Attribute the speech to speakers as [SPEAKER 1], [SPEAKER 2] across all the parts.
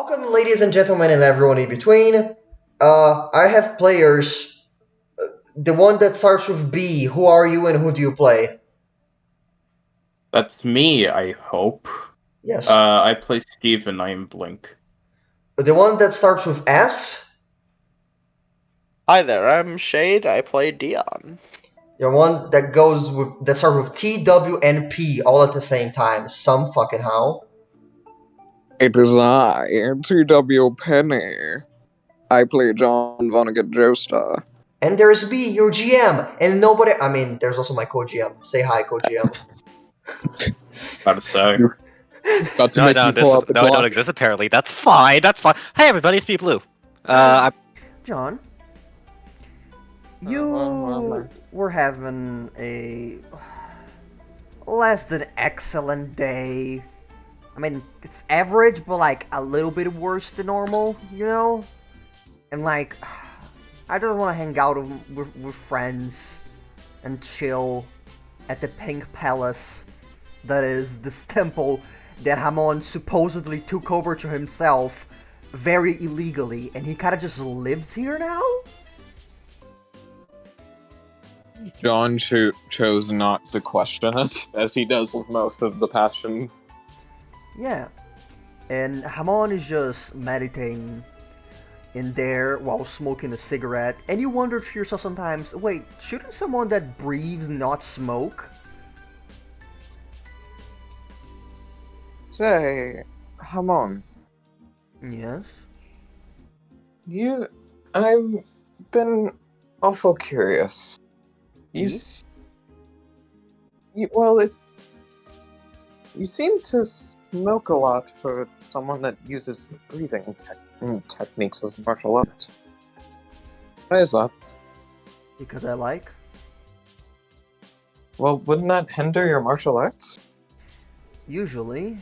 [SPEAKER 1] Welcome, ladies and gentlemen, and everyone in between. I have players. The one that starts with B. Who are you and who do you play?
[SPEAKER 2] That's me, I hope.
[SPEAKER 1] Yes.
[SPEAKER 2] I play Steve and I am Blink.
[SPEAKER 1] The one that starts with S.
[SPEAKER 3] Hi there, I'm Shade. I play Dion.
[SPEAKER 1] The one that starts with T, W, and P all at the same time. Some fucking how.
[SPEAKER 4] It is I, T.W. Penny. I play John Vonnegut Joestar.
[SPEAKER 1] And there's B, your GM, and nobody. I mean, there's also my co-GM. Say hi, co-GM.
[SPEAKER 2] About to say.
[SPEAKER 4] About to
[SPEAKER 5] No, I
[SPEAKER 4] make me
[SPEAKER 5] don't.
[SPEAKER 4] pull out the
[SPEAKER 5] No, I don't
[SPEAKER 4] Glock.
[SPEAKER 5] exist. Apparently, that's fine. That's fine. Hey, everybody, it's me, Blue.
[SPEAKER 6] John, you were having a less than excellent day. I mean, it's average, but like a little bit worse than normal, you know? And like, I just want to hang out with friends and chill at the Pink Palace that is this temple that Hamon supposedly took over to himself very illegally, and he kind of just lives here now?
[SPEAKER 4] John chose not to question it, as he does with most of the passion.
[SPEAKER 6] Yeah. And Hamon is just meditating in there while smoking a cigarette, and you wonder to yourself sometimes, wait, shouldn't someone that breathes not smoke?
[SPEAKER 4] Say, Hamon,
[SPEAKER 6] Yes.
[SPEAKER 4] I've been awful curious. You seem to smoke a lot for someone that uses breathing techniques as martial arts. Why is that?
[SPEAKER 6] Because I like.
[SPEAKER 4] Well, wouldn't that hinder your martial arts?
[SPEAKER 6] Usually.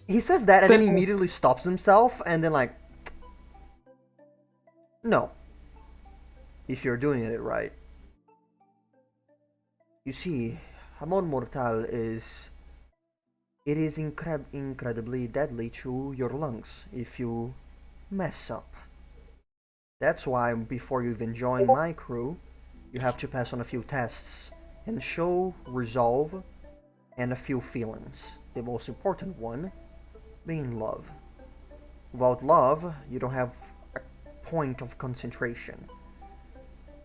[SPEAKER 6] He says that and then he immediately stops himself and then like, no. If you're doing it right. You see, Hamon Mortal is... It is incredibly deadly to your lungs if you mess up. That's why before you even join my crew, you have to pass on a few tests and show resolve and a few feelings. The most important one being love. Without love, you don't have a point of concentration.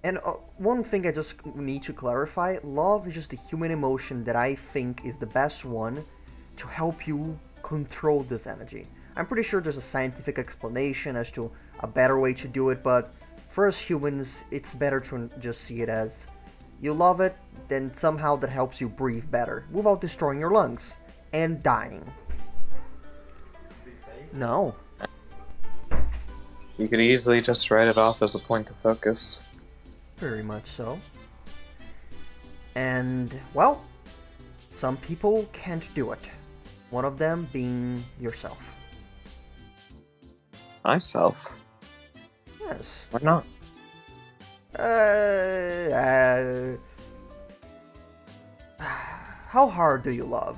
[SPEAKER 6] And one thing I just need to clarify, love is just a human emotion that I think is the best one to help you control this energy. I'm pretty sure there's a scientific explanation as to a better way to do it, but for us humans, it's better to just see it as you love it, then somehow that helps you breathe better without destroying your lungs and dying. No.
[SPEAKER 4] You could easily just write it off as a point of focus.
[SPEAKER 6] Very much so. And, well, some people can't do it. One of them being yourself.
[SPEAKER 4] Myself?
[SPEAKER 6] Yes.
[SPEAKER 4] Why not?
[SPEAKER 6] How hard do you love?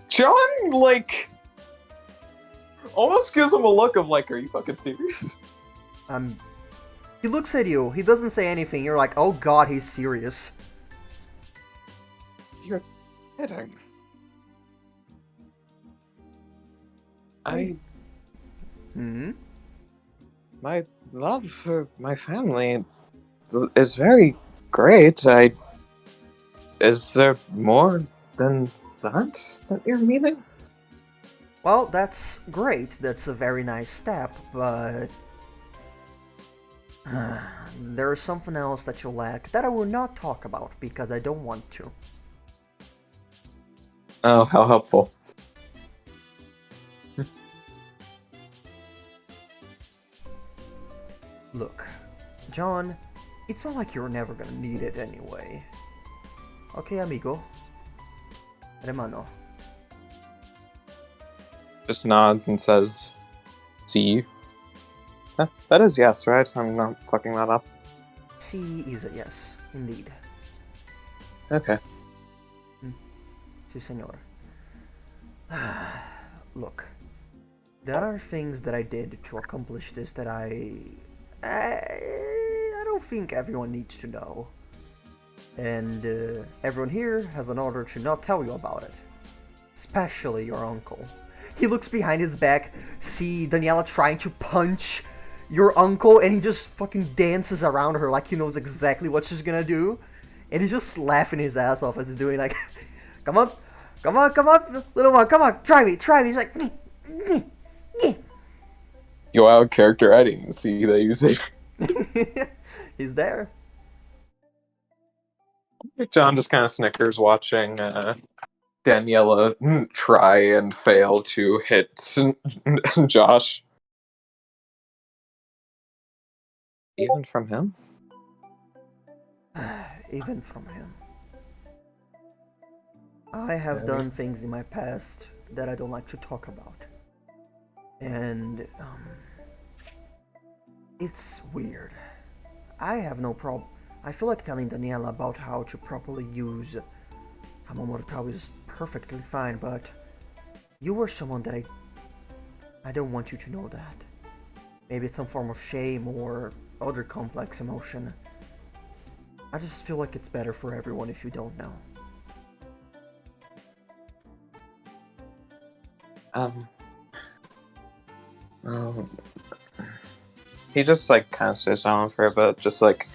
[SPEAKER 4] John, like, almost gives him a look of like, are you fucking serious?
[SPEAKER 6] He looks at you, he doesn't say anything, you're like, oh god, he's serious.
[SPEAKER 4] You're kidding. My love for my family is very great. Is there more than that you're meaning?
[SPEAKER 6] Well, that's great, that's a very nice step, but... there is something else that you lack that I will not talk about because I don't want to.
[SPEAKER 4] Oh, how helpful.
[SPEAKER 6] Look, John, it's not like you're never gonna need it anyway. Okay, amigo. Hermano.
[SPEAKER 4] Just nods and says, see you. That is yes, right? I'm not fucking that up.
[SPEAKER 6] C is a yes, indeed.
[SPEAKER 4] Okay.
[SPEAKER 6] Si, senor. Look, there are things that I did to accomplish this that I don't think everyone needs to know. And everyone here has an order to not tell you about it. Especially your uncle. He looks behind his back, see Daniela trying to punch your uncle, and he just fucking dances around her like he knows exactly what she's gonna do. And he's just laughing his ass off as he's doing like, come on, little one, come on, try me. He's like,
[SPEAKER 7] Yo, out of character, I didn't even see that you say.
[SPEAKER 6] he's there.
[SPEAKER 7] John just kind of snickers watching Daniela try and fail to hit Josh. Even from him?
[SPEAKER 6] Even from him. I have done things in my past that I don't like to talk about. And, it's weird. I have no problem. I feel like telling Daniela about how to properly use Hamon Mortal is perfectly fine, but you were someone that I don't want you to know that. Maybe it's some form of shame or other complex emotion. I just feel like it's better for everyone if you don't know.
[SPEAKER 7] Well, he just like kind of stays silent for a bit, just like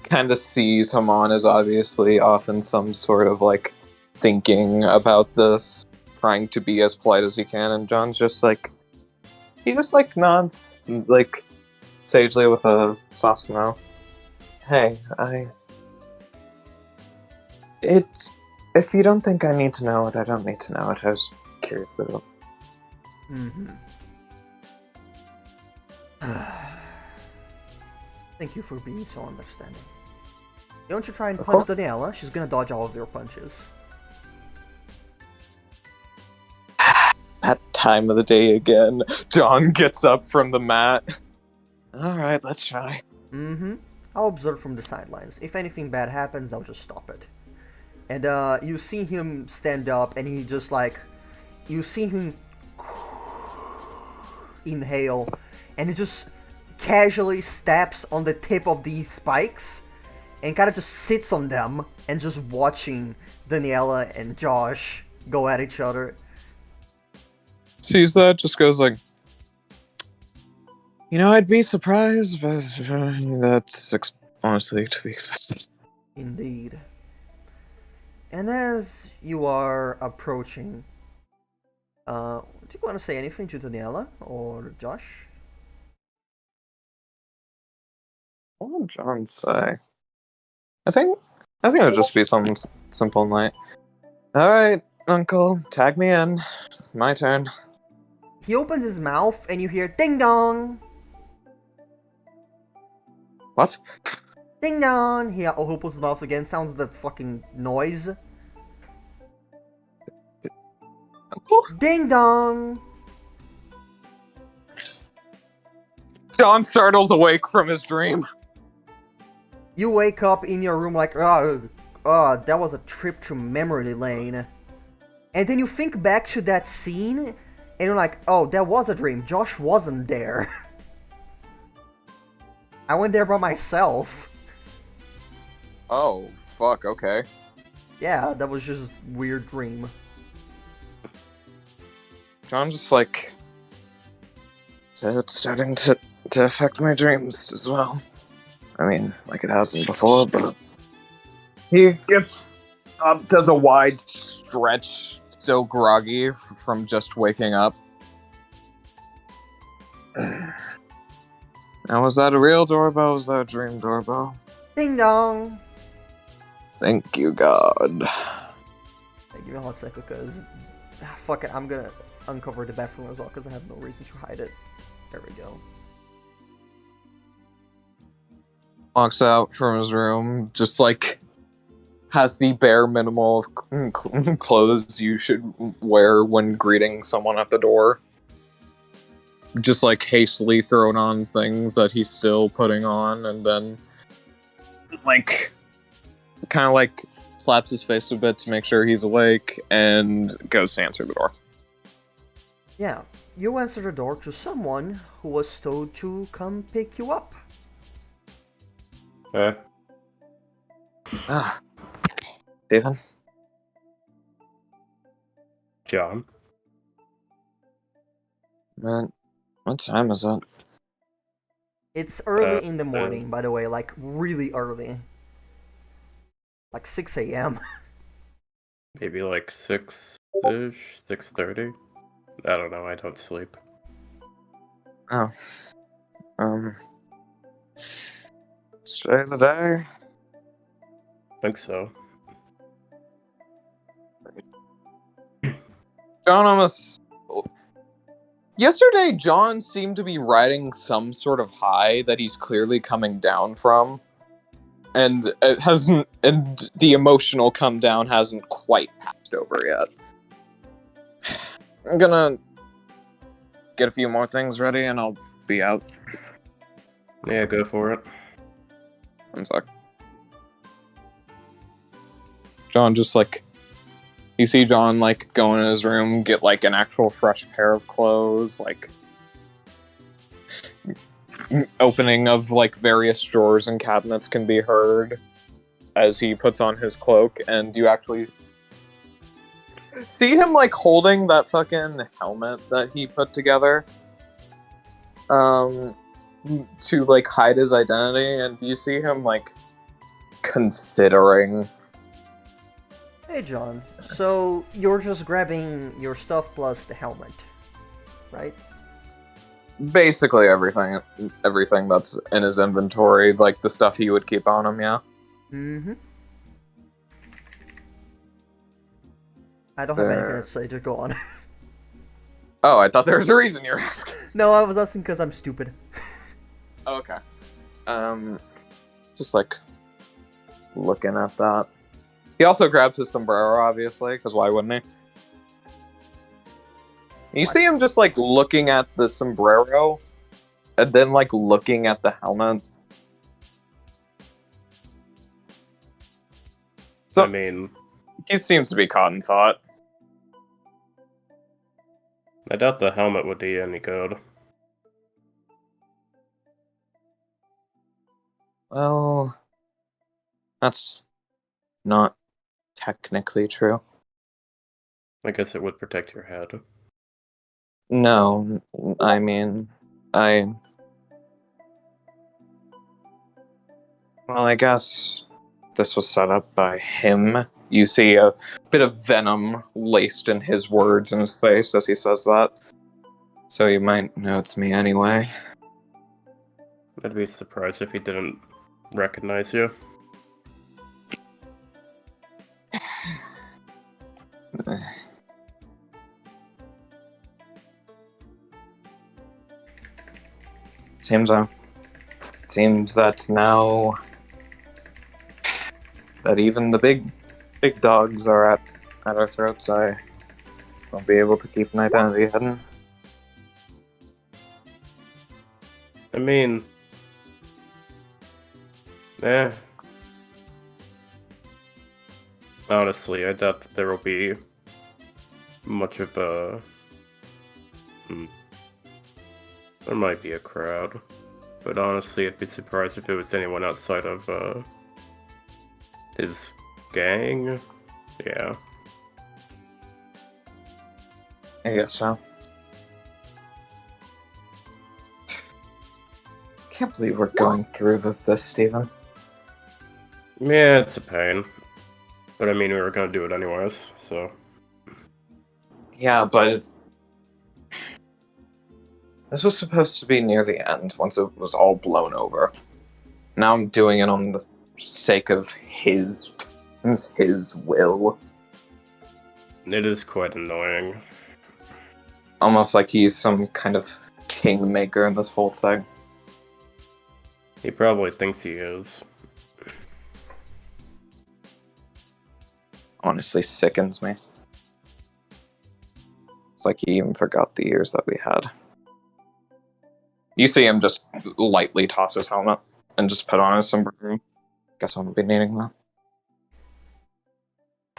[SPEAKER 7] kind of sees Hamon as obviously often some sort of like thinking about this, trying to be as polite as he can, and John's just like, he just like nods like sagely with a soft smile. Hey, it's, if you don't think I need to know it, I don't need to know it. I was curious about.
[SPEAKER 6] Mm-hmm. Thank you for being so understanding. Don't you try and punch Daniela, she's gonna dodge all of your punches.
[SPEAKER 7] That time of the day again. John gets up from the mat. Alright, let's try.
[SPEAKER 6] Mm-hmm. I'll observe from the sidelines. If anything bad happens, I'll just stop it. And you see him stand up and he just like, you see him inhale and he just casually steps on the tip of these spikes and kind of just sits on them and just watching Daniela and Josh go at each other.
[SPEAKER 7] Sees that, just goes like, you know, I'd be surprised, but that's honestly to be expected.
[SPEAKER 6] Indeed. And as you are approaching, do you want to say anything to Daniela or Josh?
[SPEAKER 7] What would John say? I think it would just be something simple and light. Alright, Uncle, tag me in. My turn.
[SPEAKER 6] He opens his mouth and you hear ding dong!
[SPEAKER 7] What?
[SPEAKER 6] Ding dong! He opens his mouth again, sounds that fucking noise.
[SPEAKER 7] Uncle?
[SPEAKER 6] Ding dong!
[SPEAKER 7] John startles awake from his dream.
[SPEAKER 6] You wake up in your room like, that was a trip to memory lane. And then you think back to that scene, and you're like, oh, that was a dream. Josh wasn't there. I went there by myself.
[SPEAKER 7] Oh, fuck, okay.
[SPEAKER 6] Yeah, that was just a weird dream.
[SPEAKER 7] John just like, so it's starting to affect my dreams as well. I mean, like it hasn't before, but he gets up, does a wide stretch, still groggy from just waking up. Now, was that a real doorbell? Was that a dream doorbell?
[SPEAKER 6] Ding dong!
[SPEAKER 7] Thank you, God.
[SPEAKER 6] Hey, give me a hot second, because... fuck it, I'm gonna uncover the bathroom as well, because I have no reason to hide it. There we go.
[SPEAKER 7] Walks out from his room, just like has the bare minimal of clothes you should wear when greeting someone at the door. Just like hastily thrown on things that he's still putting on, and then like kind of like slaps his face a bit to make sure he's awake, and goes to answer the door.
[SPEAKER 6] Yeah, you answer the door to someone who was told to come pick you up.
[SPEAKER 7] Ah, Stephen?
[SPEAKER 2] John.
[SPEAKER 7] Man, what time is it?
[SPEAKER 6] It's early in the morning, by the way, like really early. Like 6 a.m.
[SPEAKER 2] Maybe like 6-ish, 6:30. I don't know, I don't sleep.
[SPEAKER 7] Oh. Today the day?
[SPEAKER 2] Think so.
[SPEAKER 7] John almost... Yesterday, John seemed to be riding some sort of high that he's clearly coming down from. And it hasn't... And the emotional come down hasn't quite passed over yet. I'm gonna get a few more things ready and I'll be out.
[SPEAKER 2] Yeah, go for it.
[SPEAKER 7] One sec. John just like... You see John like go in his room, get like an actual fresh pair of clothes, like... Opening of like various drawers and cabinets can be heard as he puts on his cloak, and you actually see him like holding that fucking helmet that he put together to like hide his identity, and you see him like considering.
[SPEAKER 6] Hey John, so you're just grabbing your stuff plus the helmet, right?
[SPEAKER 7] Basically everything that's in his inventory, like the stuff he would keep on him, yeah.
[SPEAKER 6] Mm-hmm. I don't have anything to say, just go on.
[SPEAKER 7] Oh, I thought there was a reason you're asking.
[SPEAKER 6] No, I was asking because I'm stupid.
[SPEAKER 7] Oh, okay. Just like looking at that. He also grabs his sombrero, obviously, because why wouldn't he? You see him just like looking at the sombrero, and then like looking at the helmet. So
[SPEAKER 2] I mean,
[SPEAKER 7] he seems to be caught in thought.
[SPEAKER 2] I doubt the helmet would do any good.
[SPEAKER 7] Well, that's not technically true.
[SPEAKER 2] I guess it would protect your head.
[SPEAKER 7] No, I mean, Well, I guess this was set up by him. You see a bit of venom laced in his words in his face as he says that. So you might know it's me anyway.
[SPEAKER 2] I'd be surprised if he didn't recognize you.
[SPEAKER 7] Seems that now that even the big dogs are at our throats, I won't be able to keep an identity hidden.
[SPEAKER 2] I mean, honestly, I doubt that there will be much of a... There might be a crowd, but honestly, I'd be surprised if it was anyone outside of, his gang. Yeah.
[SPEAKER 7] I guess so. Can't believe we're going through this, Stephen.
[SPEAKER 2] Yeah, it's a pain. But I mean, we were gonna do it anyways, so...
[SPEAKER 7] Yeah, but this was supposed to be near the end, once it was all blown over. Now I'm doing it on the sake of his will.
[SPEAKER 2] It is quite annoying.
[SPEAKER 7] Almost like he's some kind of kingmaker in this whole thing.
[SPEAKER 2] He probably thinks he is.
[SPEAKER 7] Honestly sickens me. It's like he even forgot the years that we had. You see him just lightly toss his helmet and just put on his sombrero. Guess I'll be needing that.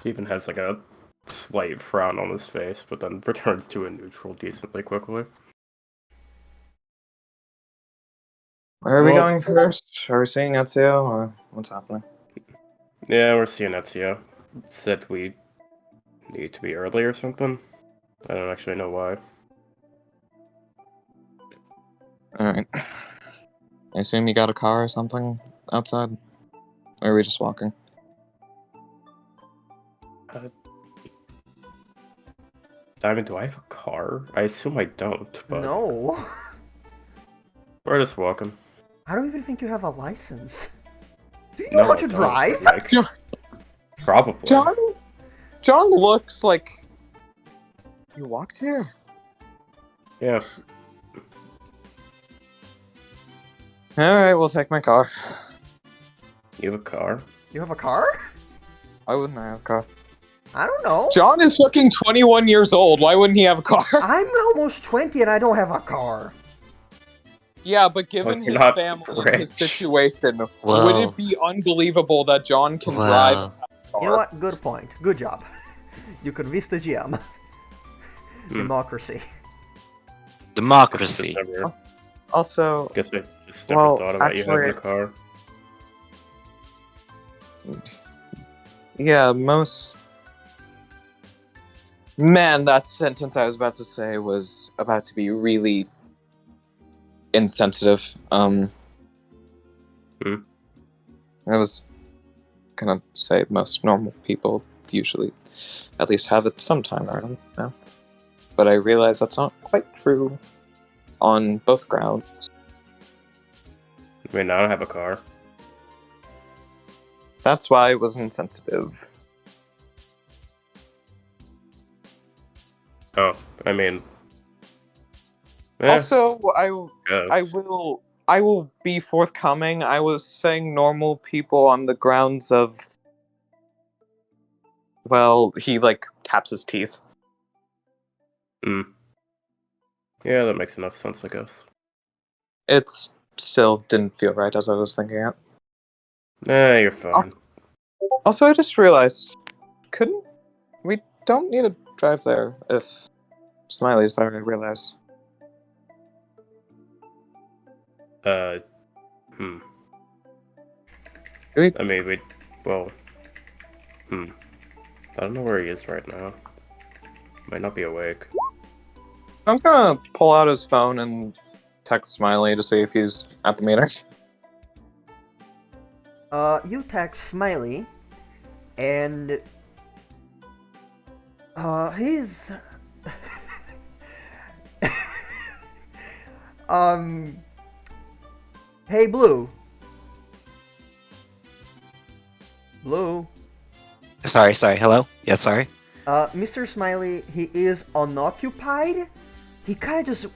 [SPEAKER 2] He even has like a slight frown on his face, but then returns to a neutral decently quickly.
[SPEAKER 7] Where are we
[SPEAKER 2] Well-
[SPEAKER 7] going first? Are we seeing Ezio, or what's happening?
[SPEAKER 2] Yeah, we're seeing Ezio. It said we need to be early or something. I don't actually know why.
[SPEAKER 7] Alright. I assume you got a car or something outside? Or are we just walking?
[SPEAKER 2] Diamond, do I have a car? I assume I don't, but
[SPEAKER 6] No.
[SPEAKER 2] we're just walking.
[SPEAKER 6] I don't even think you have a license. Do you
[SPEAKER 2] No,
[SPEAKER 6] know how
[SPEAKER 2] I
[SPEAKER 6] to
[SPEAKER 2] don't,
[SPEAKER 6] drive?
[SPEAKER 2] but, like, probably.
[SPEAKER 7] John looks like... You walked here?
[SPEAKER 2] Yeah.
[SPEAKER 7] Alright, we'll take my car.
[SPEAKER 2] You have a car?
[SPEAKER 6] You have a car?
[SPEAKER 7] Why wouldn't I have a car?
[SPEAKER 6] I don't know.
[SPEAKER 7] John is fucking 21 years old. Why wouldn't he have a car?
[SPEAKER 6] I'm almost 20 and I don't have a car.
[SPEAKER 7] Yeah, but given
[SPEAKER 2] Well, you're
[SPEAKER 7] his
[SPEAKER 2] not
[SPEAKER 7] family and his
[SPEAKER 2] rich.
[SPEAKER 7] situation, would
[SPEAKER 5] Well-
[SPEAKER 7] it be unbelievable that John can drive
[SPEAKER 5] Well,
[SPEAKER 7] a car?
[SPEAKER 6] You know what? Good point. Good job. You convinced the GM.
[SPEAKER 2] Hmm.
[SPEAKER 6] Democracy.
[SPEAKER 5] democracy.
[SPEAKER 2] Just never,
[SPEAKER 7] Also,
[SPEAKER 2] guess I just never
[SPEAKER 7] Well,
[SPEAKER 2] thought about you having a
[SPEAKER 7] actually-
[SPEAKER 2] car.
[SPEAKER 7] yeah, most... Man, that sentence I was about to say was about to be really insensitive.
[SPEAKER 2] Hmm.
[SPEAKER 7] I was gonna say most normal people usually at least have it sometime around now. But I realize that's not quite true on both grounds.
[SPEAKER 2] I mean, I don't have a car.
[SPEAKER 7] That's why it was insensitive.
[SPEAKER 2] Oh, I mean...
[SPEAKER 7] Also, I
[SPEAKER 2] guess.
[SPEAKER 7] will be forthcoming. I was saying normal people on the grounds of, well, he like taps his teeth.
[SPEAKER 2] Yeah, that makes enough sense, I guess.
[SPEAKER 7] It's still didn't feel right as I was thinking it.
[SPEAKER 2] Nah, you're fine.
[SPEAKER 7] Also, I just realized, we don't need to drive there if Smiley's there, I realize.
[SPEAKER 2] Hmm.
[SPEAKER 7] We-
[SPEAKER 2] I mean, well... I don't know where he is right now. Might not be awake.
[SPEAKER 7] I'm gonna pull out his phone and text Smiley to see if he's at the meeting.
[SPEAKER 6] You text Smiley, and he's hey Blue. Blue.
[SPEAKER 5] Sorry. Hello? Yeah, sorry.
[SPEAKER 6] Mr. Smiley, he is unoccupied. He kind of just.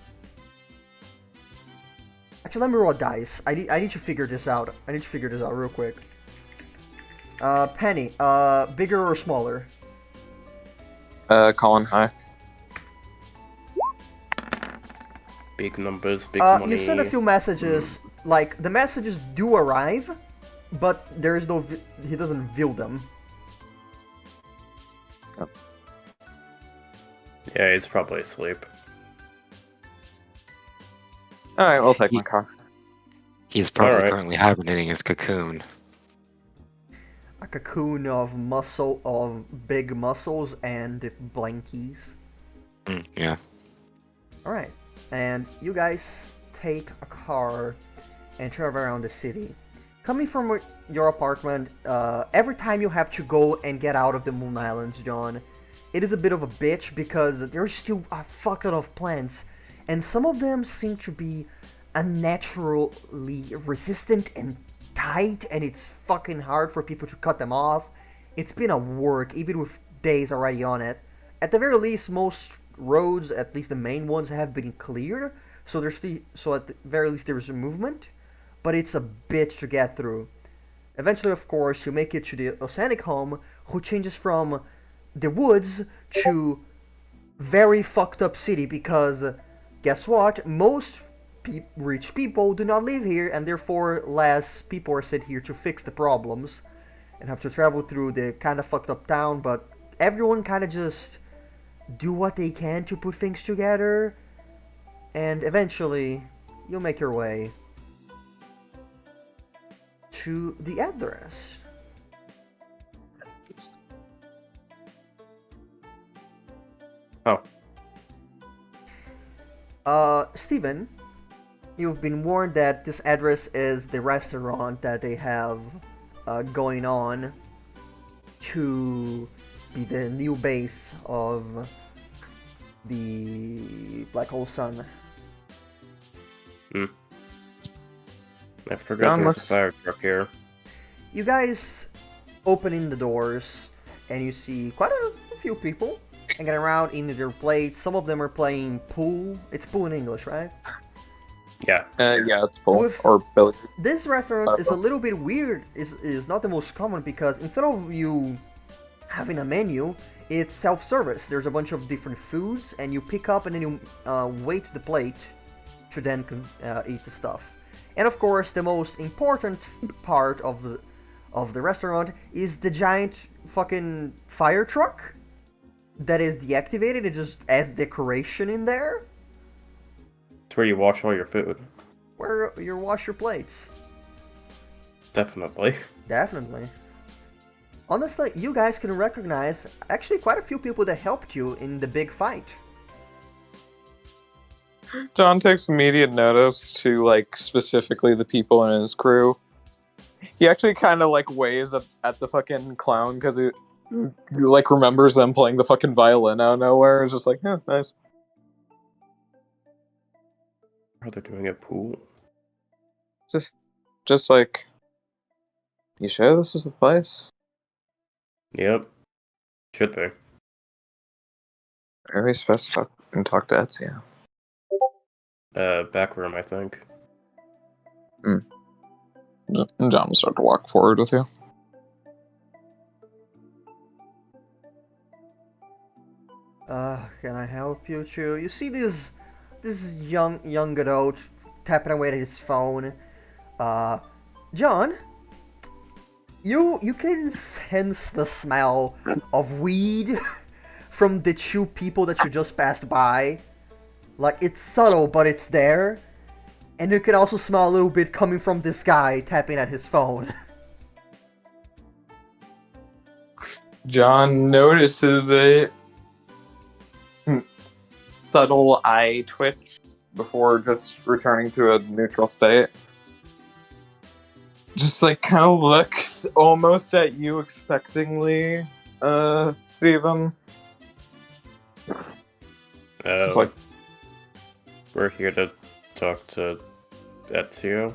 [SPEAKER 6] Actually, let me roll dice. I need to figure this out. I need to figure this out real quick. Penny, bigger or smaller?
[SPEAKER 7] Colin, hi.
[SPEAKER 2] Big numbers, big money.
[SPEAKER 6] You send a few messages. Like the messages do arrive, but there is no. He doesn't view them.
[SPEAKER 2] Yeah, he's probably asleep.
[SPEAKER 7] Alright, we'll take my car.
[SPEAKER 5] He's probably
[SPEAKER 2] Alright.
[SPEAKER 5] currently hibernating his cocoon.
[SPEAKER 6] A cocoon of big muscles and blankies.
[SPEAKER 5] Yeah.
[SPEAKER 6] Alright, and you guys take a car and travel around the city. Coming from your apartment, every time you have to go and get out of the Moon Islands, John, it is a bit of a bitch because there's still a fuck ton of plants, and some of them seem to be unnaturally resistant and tight, and it's fucking hard for people to cut them off. It's been a work, even with days already on it. At the very least, most roads, at least the main ones, have been cleared, so at the very least there's movement, but it's a bitch to get through. Eventually, of course, you make it to the Oceanic home, who changes from the woods to very fucked up city because guess what? Most rich people do not live here, and therefore less people are sent here to fix the problems. and have to travel through the kind of fucked up town, but everyone kind of just do what they can to put things together, and eventually you'll make your way to the address.
[SPEAKER 2] Oh.
[SPEAKER 6] Steven, you've been warned that this address is the restaurant that they have going on to be the new base of the Black Hole Sun.
[SPEAKER 2] I forgot
[SPEAKER 7] John,
[SPEAKER 2] there's
[SPEAKER 7] let's-
[SPEAKER 2] a fire truck here.
[SPEAKER 6] You guys open in the doors and you see quite a few people hanging around in their plates. Some of them are playing pool. It's pool in English, right?
[SPEAKER 2] Yeah.
[SPEAKER 7] Yeah, it's cool.
[SPEAKER 6] With-
[SPEAKER 7] Or Billy.
[SPEAKER 6] This restaurant is a little bit weird. Is not the most common because instead of you having a menu, it's self-service. There's a bunch of different foods, and you pick up and then you wait the plate to then eat the stuff. And of course, the most important part of the restaurant is the giant fucking fire truck that is deactivated. It just adds decoration in there
[SPEAKER 2] It's where you wash all your food.
[SPEAKER 6] where you wash your plates.
[SPEAKER 2] Definitely.
[SPEAKER 6] Definitely. Honestly, you guys can recognize actually quite a few people that helped you in the big fight.
[SPEAKER 7] John takes immediate notice to like specifically the people in his crew. He actually kind of like waves at the fucking clown because he like remembers them playing the fucking violin out of nowhere. It's just like, yeah, nice.
[SPEAKER 2] Oh, they're doing a pool.
[SPEAKER 7] Just like, you sure this is the place?
[SPEAKER 2] Yep. Should be.
[SPEAKER 7] Are we supposed to talk to Ezio?
[SPEAKER 2] Back room, I think.
[SPEAKER 7] John will start to walk forward with you.
[SPEAKER 6] Can I help you, Chu? You see this young adult tapping away at his phone. John, you can sense the smell of weed from the two people that you just passed by. Like, it's subtle, but it's there. And you can also smell a little bit coming from this guy tapping at his phone.
[SPEAKER 7] John notices it. Subtle eye twitch before just returning to a neutral state. Just like kind of looks almost at you expectingly, Steven. Just like,
[SPEAKER 2] We're here to talk to Ezio.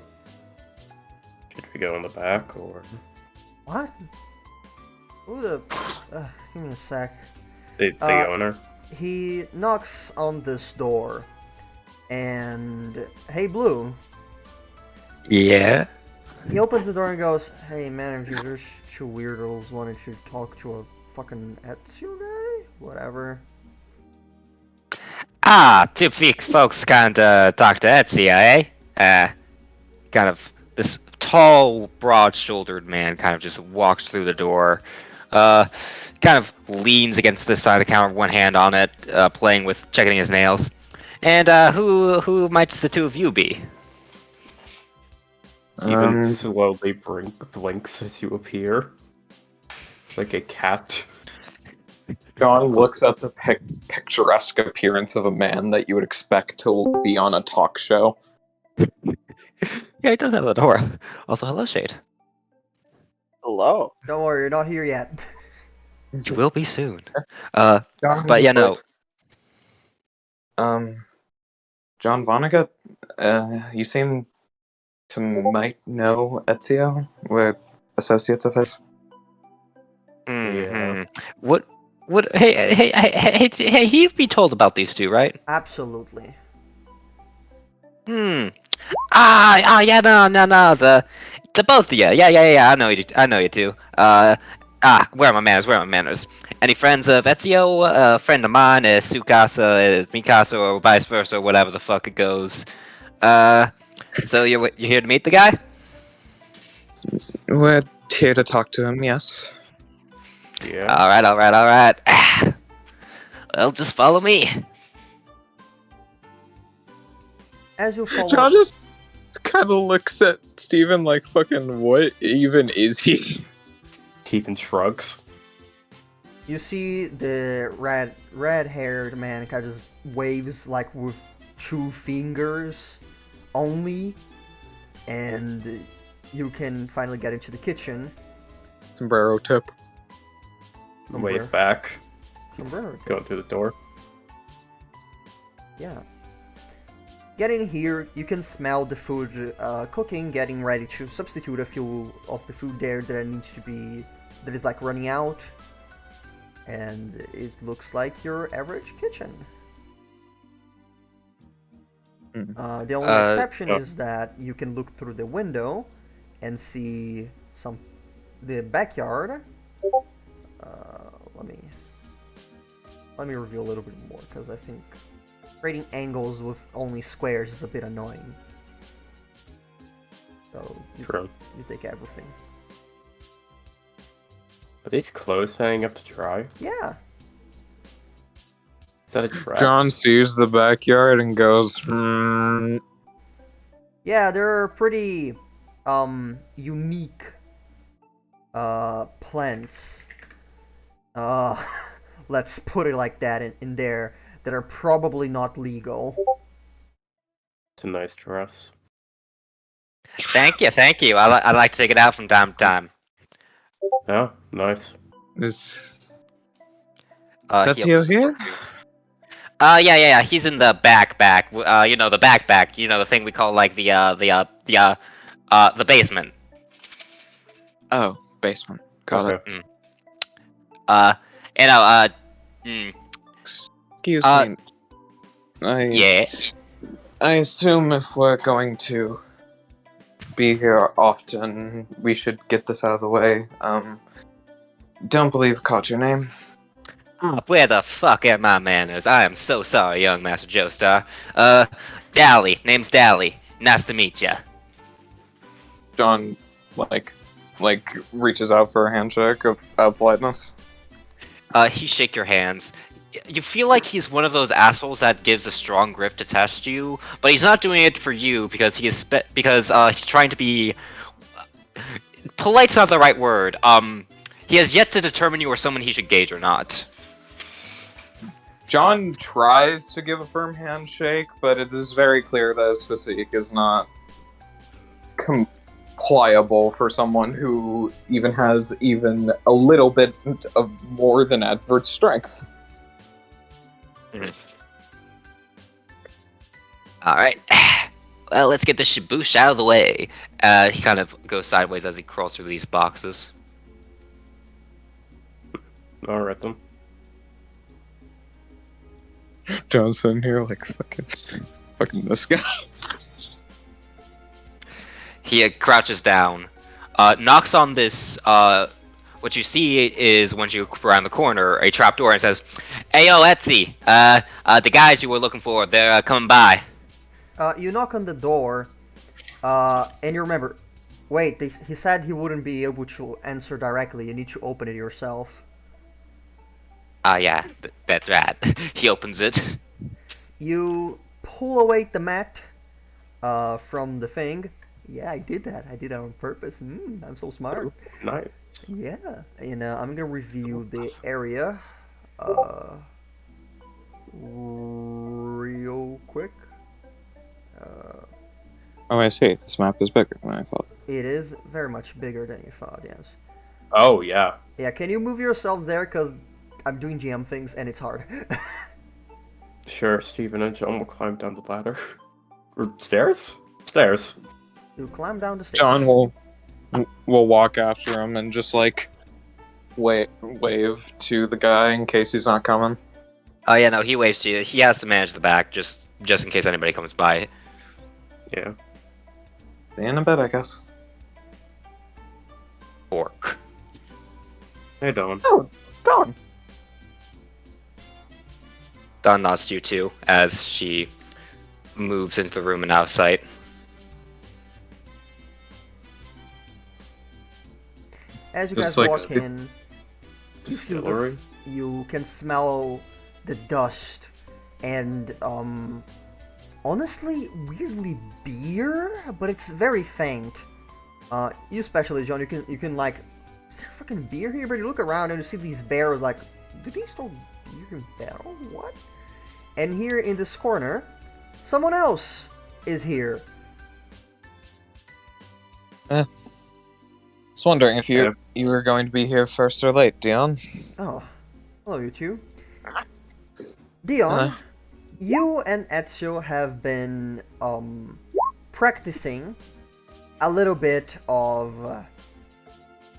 [SPEAKER 2] Should we go in the back, or...
[SPEAKER 6] What? Who the... give me a sec.
[SPEAKER 2] The owner?
[SPEAKER 6] He knocks on this door, and hey, Blue.
[SPEAKER 5] Yeah.
[SPEAKER 6] He opens the door and goes, "Hey, manager, there's two weirdos wanting to talk to a fucking Ezio guy, whatever."
[SPEAKER 5] Ah, two folks kinda talk to Ezio, eh? Kind of this tall, broad-shouldered man kind of just walks through the door. Kind of leans against this side of the counter, one hand on it, checking his nails. And who might the two of you be?
[SPEAKER 2] Even slowly blinks as you appear. Like a cat.
[SPEAKER 7] John looks at the picturesque appearance of a man that you would expect to be on a talk show.
[SPEAKER 5] Yeah, he does have a door. Also, hello, Shade.
[SPEAKER 3] Hello.
[SPEAKER 6] Don't worry, you're not here yet.
[SPEAKER 5] You will be soon.
[SPEAKER 7] John
[SPEAKER 5] But yeah,
[SPEAKER 7] just
[SPEAKER 5] no.
[SPEAKER 7] John Vonnegut, you seem to might know Ezio. We're associates of his.
[SPEAKER 5] Mhm. What? Hey, you'd be told about these two, right?
[SPEAKER 6] Absolutely.
[SPEAKER 5] Yeah, no, the both of you. Yeah, I know you two. Where are my manners? Any friends of Ezio? A friend of mine is Sukasa, is Mikasa, or vice versa, whatever the fuck it goes. So you're here to meet the guy?
[SPEAKER 7] We're here to talk to him, yes.
[SPEAKER 2] Yeah.
[SPEAKER 5] Alright. Well, just follow me.
[SPEAKER 6] As you follow,
[SPEAKER 7] John just kind of looks at Steven like, fucking, what even is he?
[SPEAKER 2] Teethan shrugs.
[SPEAKER 6] you see the red-haired man kind of just waves like with 2 fingers only, and you can finally get into the kitchen.
[SPEAKER 7] Sombrero tip.
[SPEAKER 6] Sombrero.
[SPEAKER 2] Wave back.
[SPEAKER 6] Sombrero.
[SPEAKER 2] Going through the door.
[SPEAKER 6] Yeah. Getting here, you can smell the food cooking, getting ready to substitute a few of the food there that is like running out. And it looks like your average kitchen. The only exception is that you can look through the window and see the backyard. Let me review a little bit more, because I think creating angles with only squares is a bit annoying. So you take everything.
[SPEAKER 2] Are these clothes hanging up to dry?
[SPEAKER 6] Yeah.
[SPEAKER 2] Is that a dress?
[SPEAKER 7] John sees the backyard and goes,
[SPEAKER 6] Yeah, they're pretty unique plants. Let's put it like that in there, that are probably not legal.
[SPEAKER 2] It's a nice dress.
[SPEAKER 5] Thank you. I'd like to take it out from time to time.
[SPEAKER 2] Yeah, nice.
[SPEAKER 7] Is
[SPEAKER 5] He'll-
[SPEAKER 7] Cecil here?
[SPEAKER 5] Yeah. He's in the backpack. The backpack. The thing we call like the basement.
[SPEAKER 7] Oh, basement. Got
[SPEAKER 2] Okay.
[SPEAKER 7] it. Excuse me.
[SPEAKER 5] Yeah.
[SPEAKER 7] I assume if we're going to be here often, we should get this out of the way. Don't believe I caught your name.
[SPEAKER 5] Where the fuck are my manners? I am so sorry, young Master Joestar. Dally. Name's Dally. Nice to meet ya.
[SPEAKER 7] John, like reaches out for a handshake of politeness.
[SPEAKER 5] He shake your hands. You feel like he's one of those assholes that gives a strong grip to test you, but he's not doing it for you because he's trying to be polite's not the right word. He has yet to determine you are someone he should gauge or not.
[SPEAKER 7] John tries to give a firm handshake, but it is very clear that his physique is not pliable for someone who even has a little bit of more than average strength.
[SPEAKER 5] Alright. Well, let's get the shaboosh out of the way. He kind of goes sideways as he crawls through these boxes.
[SPEAKER 2] Alright then.
[SPEAKER 7] John's sitting here like fucking this guy.
[SPEAKER 5] He crouches down, knocks on this, what you see is, once you around the corner, a trapdoor, and says, "Hey yo, Etsy, the guys you were looking for, they're coming by."
[SPEAKER 6] You knock on the door, and you remember, wait, he said he wouldn't be able to answer directly, you need to open it yourself.
[SPEAKER 5] Yeah, that's right. He opens it.
[SPEAKER 6] You pull away the mat from the thing. Yeah, I did that. I did that on purpose. I'm so smart.
[SPEAKER 2] Nice.
[SPEAKER 6] Yeah, and I'm gonna review the area real quick.
[SPEAKER 7] Oh, I see. This map is bigger than I thought.
[SPEAKER 6] It is very much bigger than you thought, yes.
[SPEAKER 2] Oh, yeah.
[SPEAKER 6] Yeah, can you move yourselves there? Because I'm doing GM things and it's hard.
[SPEAKER 2] Sure, Steven and John will climb down the ladder. Or stairs? Stairs.
[SPEAKER 6] You climb down the stairs.
[SPEAKER 7] John will walk after him and just like wave to the guy in case he's not coming.
[SPEAKER 5] Oh yeah, no, he waves to you. He has to manage the back just in case anybody comes by.
[SPEAKER 2] Yeah.
[SPEAKER 7] See you in a bit, I guess.
[SPEAKER 5] Orc.
[SPEAKER 2] Hey, Dawn.
[SPEAKER 7] Oh, Dawn.
[SPEAKER 5] Dawn nods to you too as she moves into the room and out of sight.
[SPEAKER 6] As you
[SPEAKER 7] Just
[SPEAKER 6] guys
[SPEAKER 7] like
[SPEAKER 6] walk in, you feel
[SPEAKER 2] Distillery?
[SPEAKER 6] this. You can smell the dust and honestly, weirdly beer, but it's very faint. You especially, John, you can like, is there fucking beer here? But you look around and you see these barrels. Like, do they still beer in barrel? What? And here in this corner, someone else is here.
[SPEAKER 7] was wondering if
[SPEAKER 2] Yeah.
[SPEAKER 7] you were going to be here first or late, Dion.
[SPEAKER 6] Oh, hello, you two. Dion,
[SPEAKER 7] Uh.
[SPEAKER 6] you and Ezio have been practicing a little bit of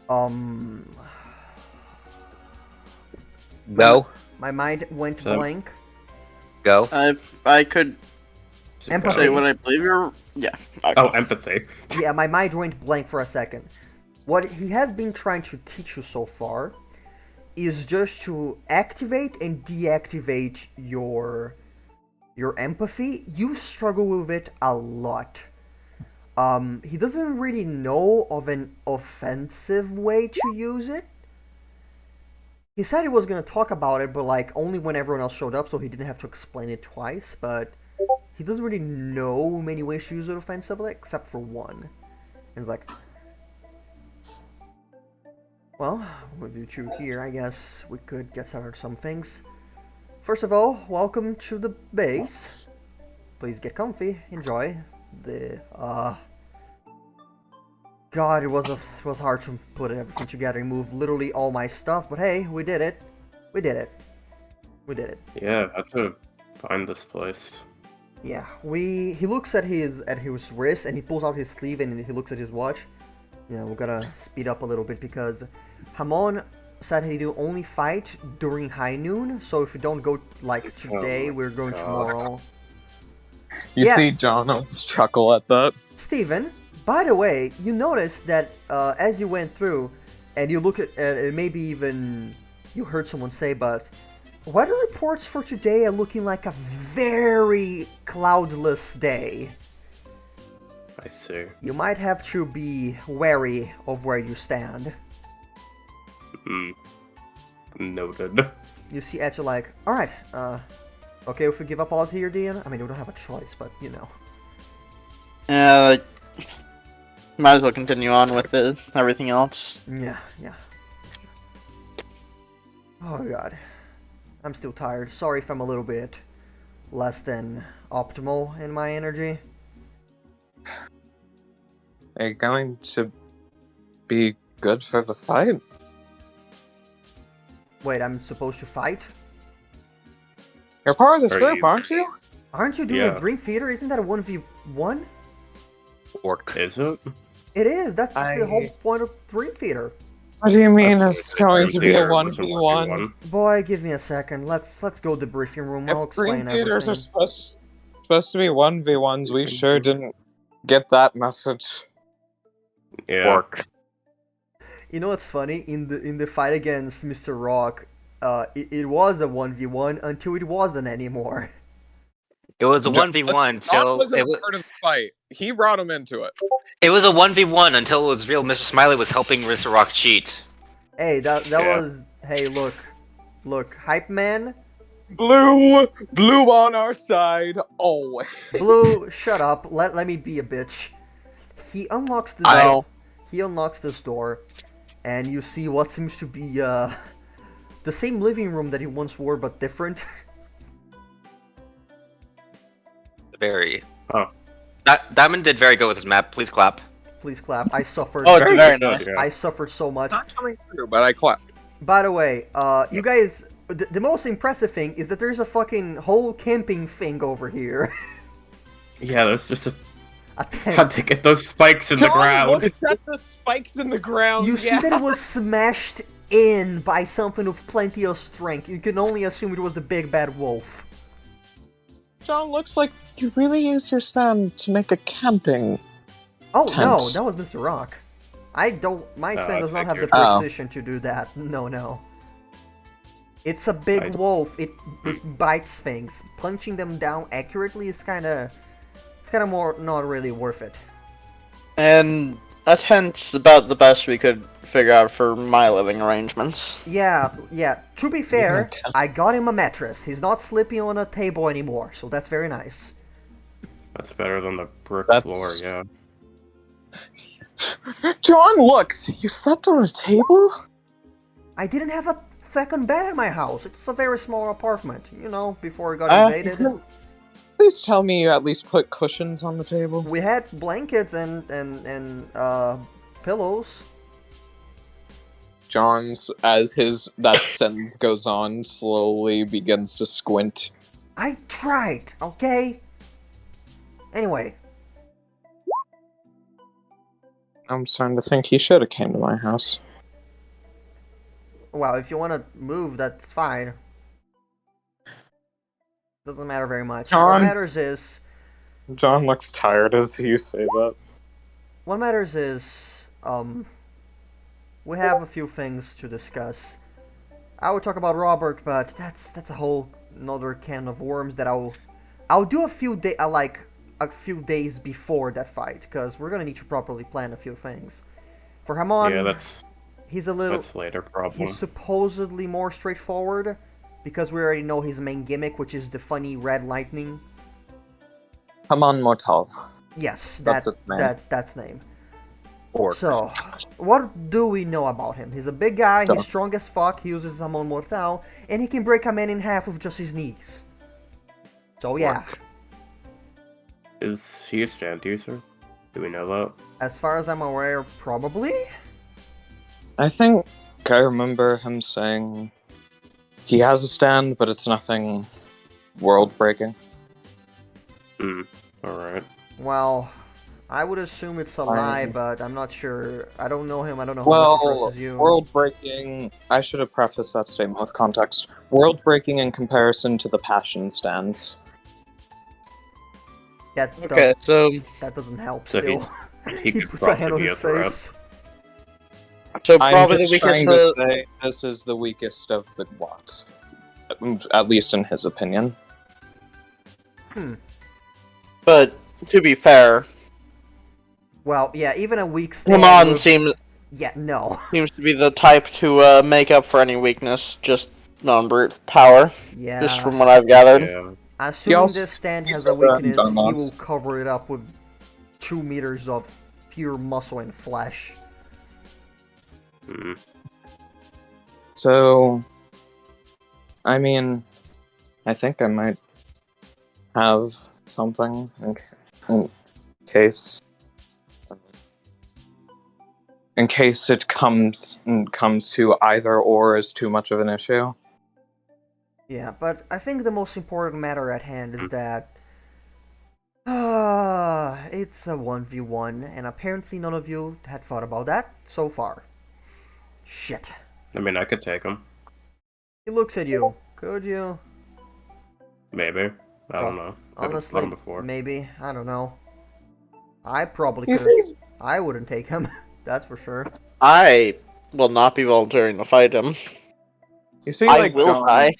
[SPEAKER 6] um.
[SPEAKER 5] Go.
[SPEAKER 6] My mind went
[SPEAKER 2] So-
[SPEAKER 6] blank.
[SPEAKER 5] Go.
[SPEAKER 3] I could
[SPEAKER 6] Empathy.
[SPEAKER 3] say what I believe you're. Yeah.
[SPEAKER 2] Oh, empathy.
[SPEAKER 6] Yeah, my mind went blank for a second. What he has been trying to teach you so far is just to activate and deactivate your empathy. You struggle with it a lot. He doesn't really know of an offensive way to use it. He said he was gonna talk about it, but like only when everyone else showed up, so he didn't have to explain it twice. But he doesn't really know many ways to use it offensively, except for one. And he's like, well, with you two here, I guess we could get started on some things. First of all, welcome to the base. Please get comfy, enjoy the God, it was hard to put everything together and move literally all my stuff, but hey, we did it. We did it. We did it.
[SPEAKER 2] Yeah, I have to find this place.
[SPEAKER 6] Yeah, he looks at his wrist and he pulls out his sleeve and he looks at his watch. Yeah, we're gonna speed up a little bit because Hamon said he'd only fight during high noon, so if we don't go like today, we're going
[SPEAKER 2] God.
[SPEAKER 6] tomorrow.
[SPEAKER 7] You
[SPEAKER 6] Yeah.
[SPEAKER 7] see John almost chuckle at that.
[SPEAKER 6] Steven, by the way, you noticed that as you went through, and you look at maybe even you heard someone say, but weather reports for today are looking like a very cloudless day.
[SPEAKER 2] I see.
[SPEAKER 6] You might have to be wary of where you stand.
[SPEAKER 2] Hmm. Noted.
[SPEAKER 6] You see Ezio like, alright, okay if we give up all here, Dion? I mean, we don't have a choice, but you know.
[SPEAKER 3] Might as well continue on with everything else.
[SPEAKER 6] Yeah. Oh god. I'm still tired. Sorry if I'm a little bit less than optimal in my energy.
[SPEAKER 7] Are you going to be good for the fight?
[SPEAKER 6] Wait, I'm supposed to fight?
[SPEAKER 7] You're part of this
[SPEAKER 2] Are
[SPEAKER 7] group,
[SPEAKER 2] you-
[SPEAKER 7] aren't you?
[SPEAKER 6] Aren't you doing
[SPEAKER 2] Yeah.
[SPEAKER 6] a Dream Theater? Isn't that a 1v1?
[SPEAKER 5] Orc.
[SPEAKER 2] Is it?
[SPEAKER 6] It is. That's the
[SPEAKER 7] I-
[SPEAKER 6] whole point of Dream Theater.
[SPEAKER 7] What do you mean
[SPEAKER 2] That's
[SPEAKER 7] it's
[SPEAKER 2] what
[SPEAKER 7] going
[SPEAKER 2] it
[SPEAKER 7] to
[SPEAKER 2] is.
[SPEAKER 7] be a
[SPEAKER 2] Theater was
[SPEAKER 7] 1v1?
[SPEAKER 6] Boy, give me a second. Let's go to the briefing room. I'll
[SPEAKER 7] If
[SPEAKER 6] explain
[SPEAKER 7] Green Theaters are
[SPEAKER 6] everything.
[SPEAKER 7] supposed to be 1v1s, we sure didn't get that message.
[SPEAKER 2] Yeah.
[SPEAKER 5] Orc.
[SPEAKER 6] You know what's funny? In the fight against Mr. Rock, it was a 1v1 until it wasn't anymore.
[SPEAKER 5] It was a
[SPEAKER 7] John
[SPEAKER 5] 1v1,
[SPEAKER 7] John
[SPEAKER 5] so
[SPEAKER 7] wasn't
[SPEAKER 5] it was,
[SPEAKER 7] part of the fight. He brought him into it.
[SPEAKER 5] it was a 1v1 until it was real Mr. Smiley was helping Mr. Rock cheat.
[SPEAKER 6] Hey, that
[SPEAKER 2] Yeah.
[SPEAKER 6] was. Hey, look, Hype Man,
[SPEAKER 7] Blue on our side, always.
[SPEAKER 6] Blue, shut up. Let me be a bitch. He unlocks the
[SPEAKER 3] I-
[SPEAKER 6] door. He unlocks this door, and you see what seems to be the same living room that he once wore, but different.
[SPEAKER 5] Very.
[SPEAKER 2] Oh.
[SPEAKER 5] Diamond did very good with his map. Please clap.
[SPEAKER 6] Please clap. I suffered.
[SPEAKER 3] Oh, it's very
[SPEAKER 2] good,
[SPEAKER 3] nice.
[SPEAKER 2] yeah.
[SPEAKER 6] I suffered so much.
[SPEAKER 7] Not coming through, but I clapped.
[SPEAKER 6] By the way, you guys, the most impressive thing is that there's a fucking whole camping thing over here.
[SPEAKER 2] Yeah, there's just a
[SPEAKER 6] A tent.
[SPEAKER 2] had to get those spikes in the
[SPEAKER 7] John,
[SPEAKER 2] ground.
[SPEAKER 7] look at the spikes in the ground.
[SPEAKER 6] You see that it was smashed in by something with plenty of strength. You can only assume it was the big bad wolf.
[SPEAKER 7] John, looks like you really used your stand to make a camping.
[SPEAKER 6] Oh no,
[SPEAKER 7] Tent.
[SPEAKER 6] that was Mr. Rock. I don't. My stand does not have the
[SPEAKER 2] figured.
[SPEAKER 7] Oh.
[SPEAKER 6] precision to do that. No. It's a big
[SPEAKER 2] I-
[SPEAKER 6] wolf. It bites things. Punching them down accurately is kind of more not really worth it.
[SPEAKER 3] And A tent's about the best we could figure out for my living arrangements.
[SPEAKER 6] Yeah. To be
[SPEAKER 7] Even a
[SPEAKER 6] fair,
[SPEAKER 7] tent?
[SPEAKER 6] I got him a mattress. He's not sleeping on a table anymore, so that's very nice.
[SPEAKER 2] That's better than the brick
[SPEAKER 7] That's-
[SPEAKER 2] floor, yeah.
[SPEAKER 7] John, look! You slept on a table?
[SPEAKER 6] I didn't have a second bed in my house. It's a very small apartment, you know, before it got invaded.
[SPEAKER 7] Please tell me you at least put cushions on the table.
[SPEAKER 6] We had blankets and pillows.
[SPEAKER 7] John's, as that sentence goes on, slowly begins to squint.
[SPEAKER 6] I tried, okay? Anyway,
[SPEAKER 7] I'm starting to think he should have came to my house.
[SPEAKER 6] well, if you want to move, that's fine. Doesn't matter very much. What
[SPEAKER 7] John.
[SPEAKER 6] matters is,
[SPEAKER 7] John looks tired as you say that.
[SPEAKER 6] we have a few things to discuss. I would talk about Robert, but that's a whole another can of worms that I'll do a few days before that fight, because we're gonna need to properly plan a few things. For Hamon,
[SPEAKER 2] Yeah, that's later problem.
[SPEAKER 6] he's supposedly more straightforward, because we already know his main gimmick, which is the funny red lightning.
[SPEAKER 7] Hamon Mortal.
[SPEAKER 6] Yes,
[SPEAKER 7] That's its name.
[SPEAKER 6] that's name.
[SPEAKER 7] Or
[SPEAKER 6] So, what do we know about him? He's a big guy,
[SPEAKER 7] Duh.
[SPEAKER 6] he's strong as fuck, he uses Hamon Mortal, and he can break a man in half with just his knees. So yeah,
[SPEAKER 2] Is he a stand user? Do we know that?
[SPEAKER 6] as far as I'm aware, probably?
[SPEAKER 7] I think I remember him saying he has a stand, but it's nothing world-breaking.
[SPEAKER 2] Alright.
[SPEAKER 6] Well, I would assume it's a lie, but I'm not sure. I don't know him, I don't know how much he
[SPEAKER 7] Well,
[SPEAKER 6] versus you.
[SPEAKER 7] world-breaking... I should have prefaced that statement with context. World-breaking in comparison to the passion stands.
[SPEAKER 3] Okay, so
[SPEAKER 6] That doesn't help
[SPEAKER 2] So
[SPEAKER 6] still.
[SPEAKER 2] he could
[SPEAKER 6] puts a hand
[SPEAKER 2] probably
[SPEAKER 6] on
[SPEAKER 2] be a
[SPEAKER 6] his
[SPEAKER 2] threat.
[SPEAKER 3] so
[SPEAKER 7] I'm
[SPEAKER 3] probably
[SPEAKER 7] just
[SPEAKER 3] the
[SPEAKER 7] trying
[SPEAKER 3] weakest.
[SPEAKER 7] to say this is the weakest of the what? At least in his opinion.
[SPEAKER 3] But to be fair,
[SPEAKER 6] Well, yeah, even a weak stand.
[SPEAKER 3] Hamon
[SPEAKER 6] with-
[SPEAKER 3] seems
[SPEAKER 6] Yeah, no.
[SPEAKER 3] to be the type to make up for any weakness, just non-brute power.
[SPEAKER 6] Yeah.
[SPEAKER 3] Just from what I've gathered.
[SPEAKER 2] Yeah.
[SPEAKER 6] Assuming
[SPEAKER 7] also-
[SPEAKER 6] this stand
[SPEAKER 7] he
[SPEAKER 6] has
[SPEAKER 7] said
[SPEAKER 6] a
[SPEAKER 7] that in
[SPEAKER 6] weakness, he
[SPEAKER 7] Dunlop's.
[SPEAKER 6] will cover it up with 2 meters of pure muscle and flesh.
[SPEAKER 2] Hmm.
[SPEAKER 7] So, I mean, I think I might have something in case it comes to either or is too much of an issue.
[SPEAKER 6] Yeah, but I think the most important matter at hand is that it's a 1v1, and apparently none of you had thought about that so far. Shit.
[SPEAKER 2] I mean, I could take him.
[SPEAKER 6] He looks at you. Could you?
[SPEAKER 2] Maybe. I don't know. Haven't
[SPEAKER 6] Honestly,
[SPEAKER 2] fought him before.
[SPEAKER 6] maybe. I don't know. I probably
[SPEAKER 7] You
[SPEAKER 6] could.
[SPEAKER 7] see,
[SPEAKER 6] I wouldn't take him. That's for sure.
[SPEAKER 3] I will not be volunteering to fight him.
[SPEAKER 7] you see,
[SPEAKER 3] I
[SPEAKER 7] like
[SPEAKER 3] will
[SPEAKER 7] John
[SPEAKER 3] die.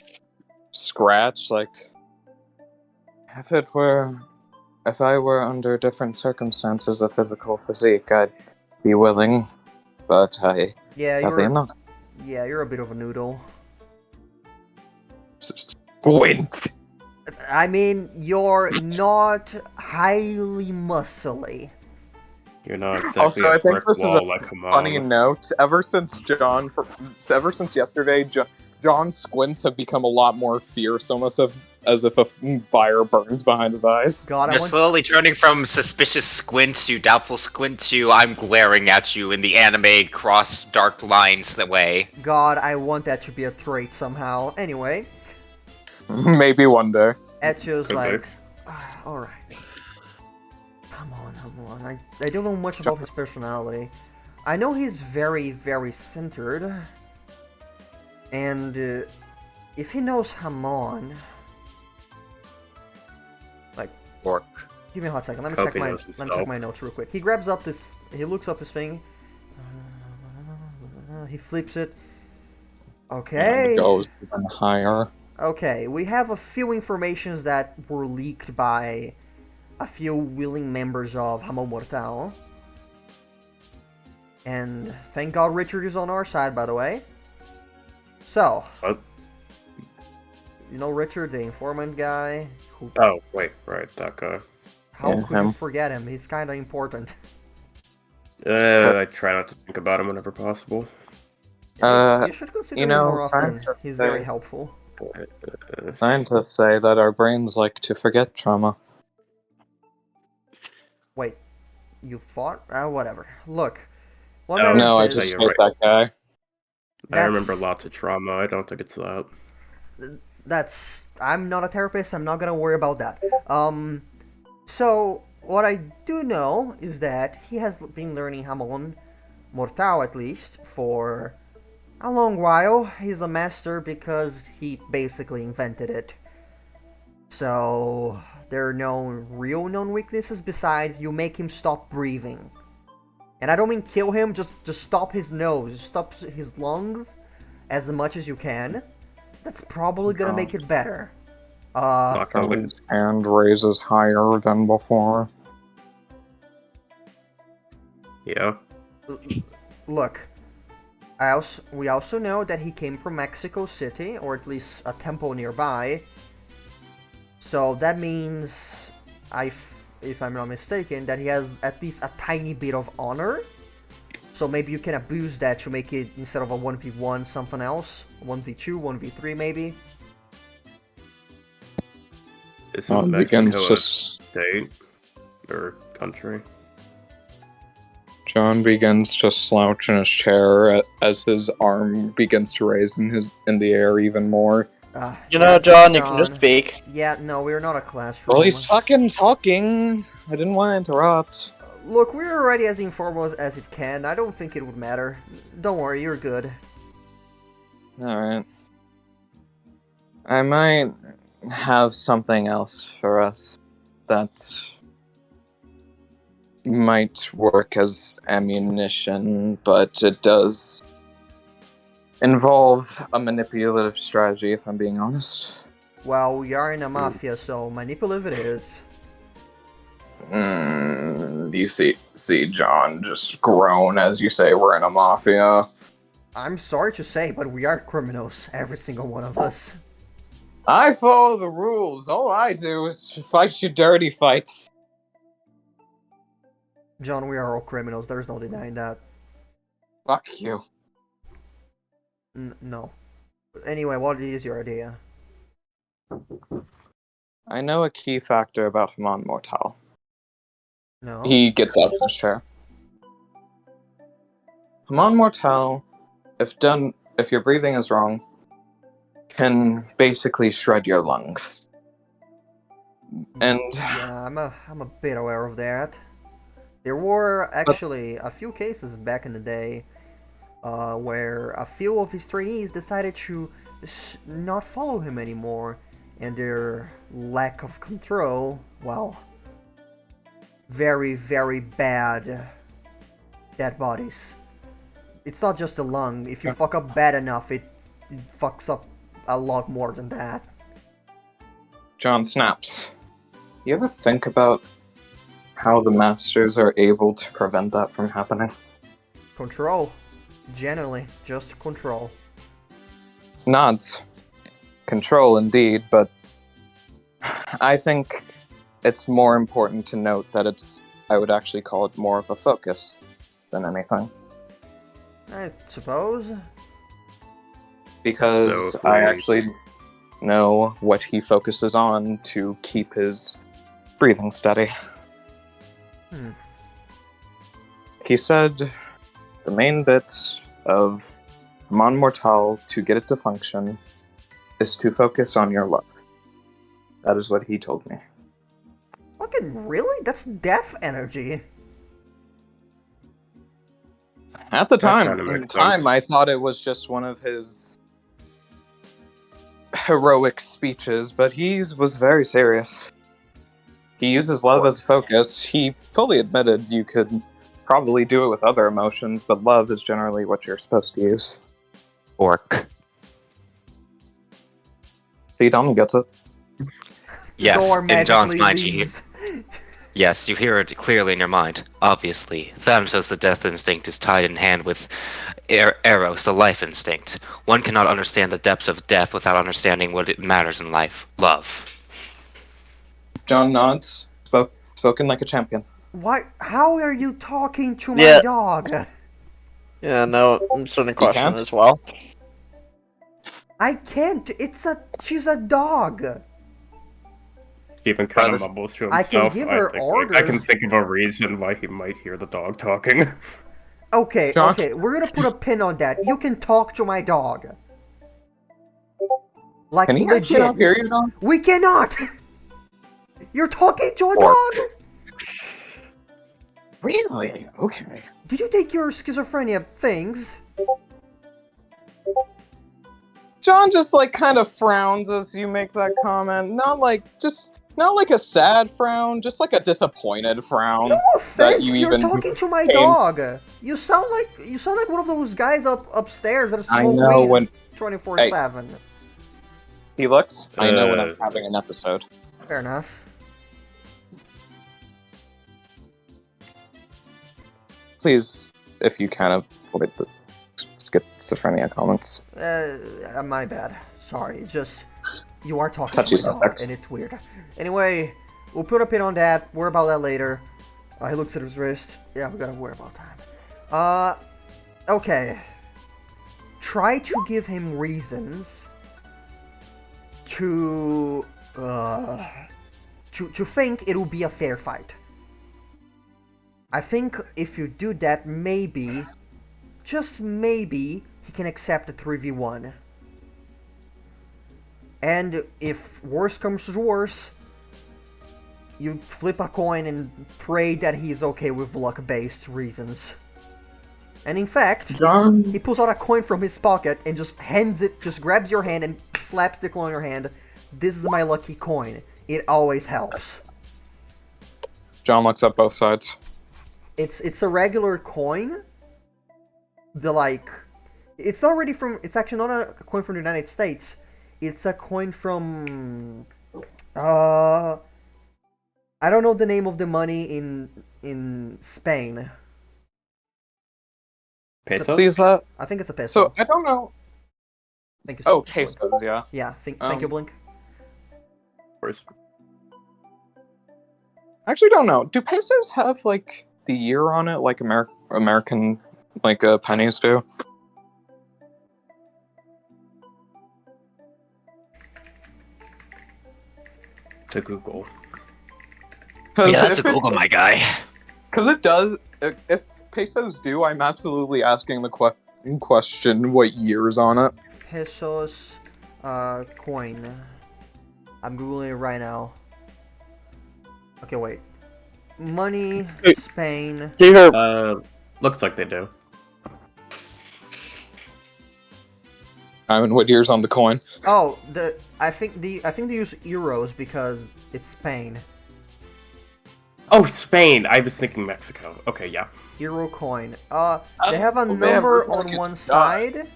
[SPEAKER 7] Scratch, like if I were under different circumstances of physical physique, I'd be willing, but I
[SPEAKER 6] Yeah,
[SPEAKER 7] sadly am not.
[SPEAKER 6] you're a bit of a noodle.
[SPEAKER 7] Squint.
[SPEAKER 6] I mean, you're not highly muscly.
[SPEAKER 2] You're not exactly
[SPEAKER 7] Also,
[SPEAKER 2] a
[SPEAKER 7] I think
[SPEAKER 2] brick
[SPEAKER 7] this is
[SPEAKER 2] wall
[SPEAKER 7] a
[SPEAKER 2] like Hamon.
[SPEAKER 7] funny note. Ever since yesterday, John's squints have become a lot more fearsome, as if a fire burns behind his eyes.
[SPEAKER 6] God, I
[SPEAKER 5] You're
[SPEAKER 6] want.
[SPEAKER 5] slowly turning from suspicious squint to doubtful squint to I'm glaring at you in the anime cross dark lines the way.
[SPEAKER 6] God, I want that to be a trait somehow. Anyway,
[SPEAKER 7] Maybe one day.
[SPEAKER 6] Ezio's
[SPEAKER 2] Could
[SPEAKER 6] like,
[SPEAKER 2] be.
[SPEAKER 6] all right. Come on. I don't know much about his personality. I know he's very, very centered. And if he knows Hamon,
[SPEAKER 5] Or
[SPEAKER 6] give me a hot second. Let me
[SPEAKER 2] Hope
[SPEAKER 6] check
[SPEAKER 2] he
[SPEAKER 6] my
[SPEAKER 2] knows
[SPEAKER 6] let me check
[SPEAKER 2] himself.
[SPEAKER 6] my notes real quick. He grabs up this. He looks up his thing. He flips it. Okay.
[SPEAKER 7] And goes even higher.
[SPEAKER 6] Okay, we have a few informations that were leaked by a few willing members of Hamon Mortal. And thank God Richard is on our side, by the way. So,
[SPEAKER 2] What?
[SPEAKER 6] you know Richard, the informant guy? Who?
[SPEAKER 2] Oh, wait, right, that guy.
[SPEAKER 6] How
[SPEAKER 7] Yeah,
[SPEAKER 6] could you
[SPEAKER 7] him.
[SPEAKER 6] forget him? He's kind of important.
[SPEAKER 2] I try not to think about him whenever possible.
[SPEAKER 6] You should consider him more often.
[SPEAKER 7] Scientists
[SPEAKER 6] He's very
[SPEAKER 7] say,
[SPEAKER 6] helpful.
[SPEAKER 7] scientists say that our brains like to forget trauma.
[SPEAKER 6] Wait, you fought? Whatever. Look, what
[SPEAKER 2] Oh,
[SPEAKER 6] matters
[SPEAKER 7] No, I
[SPEAKER 2] yeah,
[SPEAKER 6] is
[SPEAKER 7] just
[SPEAKER 2] you're
[SPEAKER 7] hate
[SPEAKER 2] right.
[SPEAKER 7] that guy.
[SPEAKER 2] I remember
[SPEAKER 6] that's
[SPEAKER 2] lots of trauma. I don't think it's that.
[SPEAKER 6] that's. I'm not a therapist. I'm not gonna worry about that. So what I do know is that he has been learning Hamon Mortal at least for a long while. He's a master because he basically invented it. So there are no real known weaknesses besides you make him stop breathing. And I don't mean kill him, just stop his nose, stop his lungs as much as you can. That's probably gonna make it better.
[SPEAKER 2] Knock on
[SPEAKER 7] And
[SPEAKER 2] wood.
[SPEAKER 7] his hand raises higher than before.
[SPEAKER 2] Yeah.
[SPEAKER 6] Look, we also know that he came from Mexico City, or at least a temple nearby. So that means, if I'm not mistaken, that he has at least a tiny bit of honor. So maybe you can abuse that to make it, instead of a 1v1, something else. 1v2, 1v3 maybe.
[SPEAKER 2] Isn't
[SPEAKER 7] begins
[SPEAKER 2] Mexico
[SPEAKER 7] to
[SPEAKER 2] a state or country?
[SPEAKER 7] John begins to slouch in his chair as his arm begins to raise in the air even more.
[SPEAKER 3] You know,
[SPEAKER 6] Yes,
[SPEAKER 3] John, you can just speak.
[SPEAKER 6] Yeah, no, we're not a classroom.
[SPEAKER 7] Well, he's fucking talking. I didn't want to interrupt.
[SPEAKER 6] Look, we're already as informal as it can. I don't think it would matter. Don't worry, you're good.
[SPEAKER 7] Alright. I might have something else for us that might work as ammunition, but it does involve a manipulative strategy, if I'm being honest.
[SPEAKER 6] Well, we are in a mafia, so manipulative it is.
[SPEAKER 7] You see John just groan as you say we're in a mafia.
[SPEAKER 6] I'm sorry to say, but we are criminals, every single one of us.
[SPEAKER 7] I follow the rules. All I do is fight your dirty fights.
[SPEAKER 6] John, we are all criminals, there's no denying that.
[SPEAKER 7] Fuck you.
[SPEAKER 6] No. Anyway, what is your idea?
[SPEAKER 7] I know a key factor about Haman Mortal.
[SPEAKER 6] No?
[SPEAKER 7] He gets out of his chair. Haman Mortal, if your breathing is wrong, can basically shred your lungs. And
[SPEAKER 6] Yeah, I'm a bit aware of that. There were actually a few cases back in the day where a few of his trainees decided to not follow him anymore, and their lack of control, well, very, very bad dead bodies. It's not just a lung. If you fuck up bad enough, it fucks up a lot more than that.
[SPEAKER 7] John snaps. You ever think about how the masters are able to prevent that from happening?
[SPEAKER 6] Control. Generally, just control.
[SPEAKER 7] Nods. Control indeed, but I think it's more important to note that I would actually call it more of a focus than anything.
[SPEAKER 6] I suppose.
[SPEAKER 7] Because
[SPEAKER 2] So if
[SPEAKER 7] I
[SPEAKER 2] we-
[SPEAKER 7] actually know what he focuses on to keep his breathing steady. He said the main bits of Mon Mortal to get it to function is to focus on your luck. That is what he told me.
[SPEAKER 6] Fucking really? That's death energy.
[SPEAKER 7] At the time,
[SPEAKER 2] kinda
[SPEAKER 7] in the
[SPEAKER 2] makes
[SPEAKER 7] time,
[SPEAKER 2] sense.
[SPEAKER 7] I thought it was just one of his heroic speeches, but he was very serious. He uses love as focus. He fully admitted you could probably do it with other emotions, but love is generally what you're supposed to use.
[SPEAKER 5] Orc.
[SPEAKER 7] See, Dom gets it.
[SPEAKER 5] Yes,
[SPEAKER 6] Door
[SPEAKER 5] in John's
[SPEAKER 6] magically
[SPEAKER 5] mind, he
[SPEAKER 6] leaves.
[SPEAKER 5] Yes, you hear it clearly in your mind. Obviously, Thanatos, the death instinct, is tied in hand with Eros, the life instinct. One cannot understand the depths of death without understanding what it matters in life: love.
[SPEAKER 7] John nods. Spoken like a champion.
[SPEAKER 6] Why? How are you talking to my
[SPEAKER 3] Yeah.
[SPEAKER 6] dog?
[SPEAKER 3] Yeah, no, I'm starting to
[SPEAKER 7] You
[SPEAKER 3] question
[SPEAKER 7] can't?
[SPEAKER 3] it as well.
[SPEAKER 6] I can't. She's a dog.
[SPEAKER 2] Stephen kind
[SPEAKER 3] That
[SPEAKER 2] of
[SPEAKER 3] is-
[SPEAKER 2] mumbles to
[SPEAKER 6] I can
[SPEAKER 2] himself.
[SPEAKER 6] give
[SPEAKER 2] I
[SPEAKER 6] her
[SPEAKER 2] think I can
[SPEAKER 6] orders.
[SPEAKER 2] think of a reason why he might hear the dog talking.
[SPEAKER 6] Okay,
[SPEAKER 7] John?
[SPEAKER 6] okay, we're gonna put a pin on that. You can talk to my dog. Like,
[SPEAKER 7] Can he actually not
[SPEAKER 6] legit.
[SPEAKER 7] hear you, John?
[SPEAKER 6] We cannot! You're talking to a
[SPEAKER 3] Or-
[SPEAKER 6] dog?
[SPEAKER 7] Really? Okay.
[SPEAKER 6] Did you take your schizophrenia things?
[SPEAKER 7] John just like kind of frowns as you make that comment. Not like a sad frown, just like a disappointed frown.
[SPEAKER 6] No
[SPEAKER 7] That
[SPEAKER 6] offense,
[SPEAKER 7] you
[SPEAKER 6] you're
[SPEAKER 7] even
[SPEAKER 6] talking to my
[SPEAKER 7] paint.
[SPEAKER 6] dog. You sound like one of those guys upstairs that
[SPEAKER 7] I
[SPEAKER 6] smoke
[SPEAKER 7] know
[SPEAKER 6] weed
[SPEAKER 7] when
[SPEAKER 6] 24/7.
[SPEAKER 7] he looks. I know when I'm
[SPEAKER 2] Uh.
[SPEAKER 7] having an episode.
[SPEAKER 6] Fair enough.
[SPEAKER 7] Please, if you kind of avoid the schizophrenia comments.
[SPEAKER 6] My bad. Sorry. It's just you are talking
[SPEAKER 7] Touchy
[SPEAKER 6] to my dog,
[SPEAKER 7] subject.
[SPEAKER 6] and it's weird. Anyway, we'll put a pin on that. Worry about that later. He looks at his wrist. Yeah, we gotta worry about time. Okay. Try to give him reasons to think it'll be a fair fight. I think if you do that, maybe, just maybe, he can accept the 3v1. And if worse comes to worse, you flip a coin and pray that he is okay with luck-based reasons. And in fact,
[SPEAKER 7] John,
[SPEAKER 6] he pulls out a coin from his pocket and just hands it, just grabs your hand and slaps the coin on your hand. This is my lucky coin. It always helps.
[SPEAKER 7] John looks up both sides.
[SPEAKER 6] It's a regular coin. It's actually not a coin from the United States. It's a coin from, I don't know the name of the money in Spain.
[SPEAKER 2] Pesos?
[SPEAKER 7] Please,
[SPEAKER 6] I think it's a peso.
[SPEAKER 7] so I don't know.
[SPEAKER 6] Thank you.
[SPEAKER 7] Oh,
[SPEAKER 6] Blink.
[SPEAKER 7] pesos, yeah.
[SPEAKER 6] Yeah, thank you, Blink.
[SPEAKER 2] Of course.
[SPEAKER 7] I actually don't know. Do pesos have like the year on it, like American like pennies do?
[SPEAKER 2] To Google.
[SPEAKER 5] my guy.
[SPEAKER 7] Because it does. If pesos do, I'm absolutely asking the question: what year's on it?
[SPEAKER 6] Pesos, coin. I'm googling it right now. Okay, wait. Money,
[SPEAKER 3] Hey.
[SPEAKER 6] Spain.
[SPEAKER 2] Looks like they do.
[SPEAKER 7] I mean, what year's on the coin?
[SPEAKER 6] Oh, I think they use euros because it's Spain.
[SPEAKER 2] Oh, Spain! I was thinking Mexico. Okay, yeah.
[SPEAKER 6] Euro coin. They have a
[SPEAKER 7] Oh, man,
[SPEAKER 6] number
[SPEAKER 7] we're gonna
[SPEAKER 6] on
[SPEAKER 7] get
[SPEAKER 6] one
[SPEAKER 7] die.
[SPEAKER 6] side.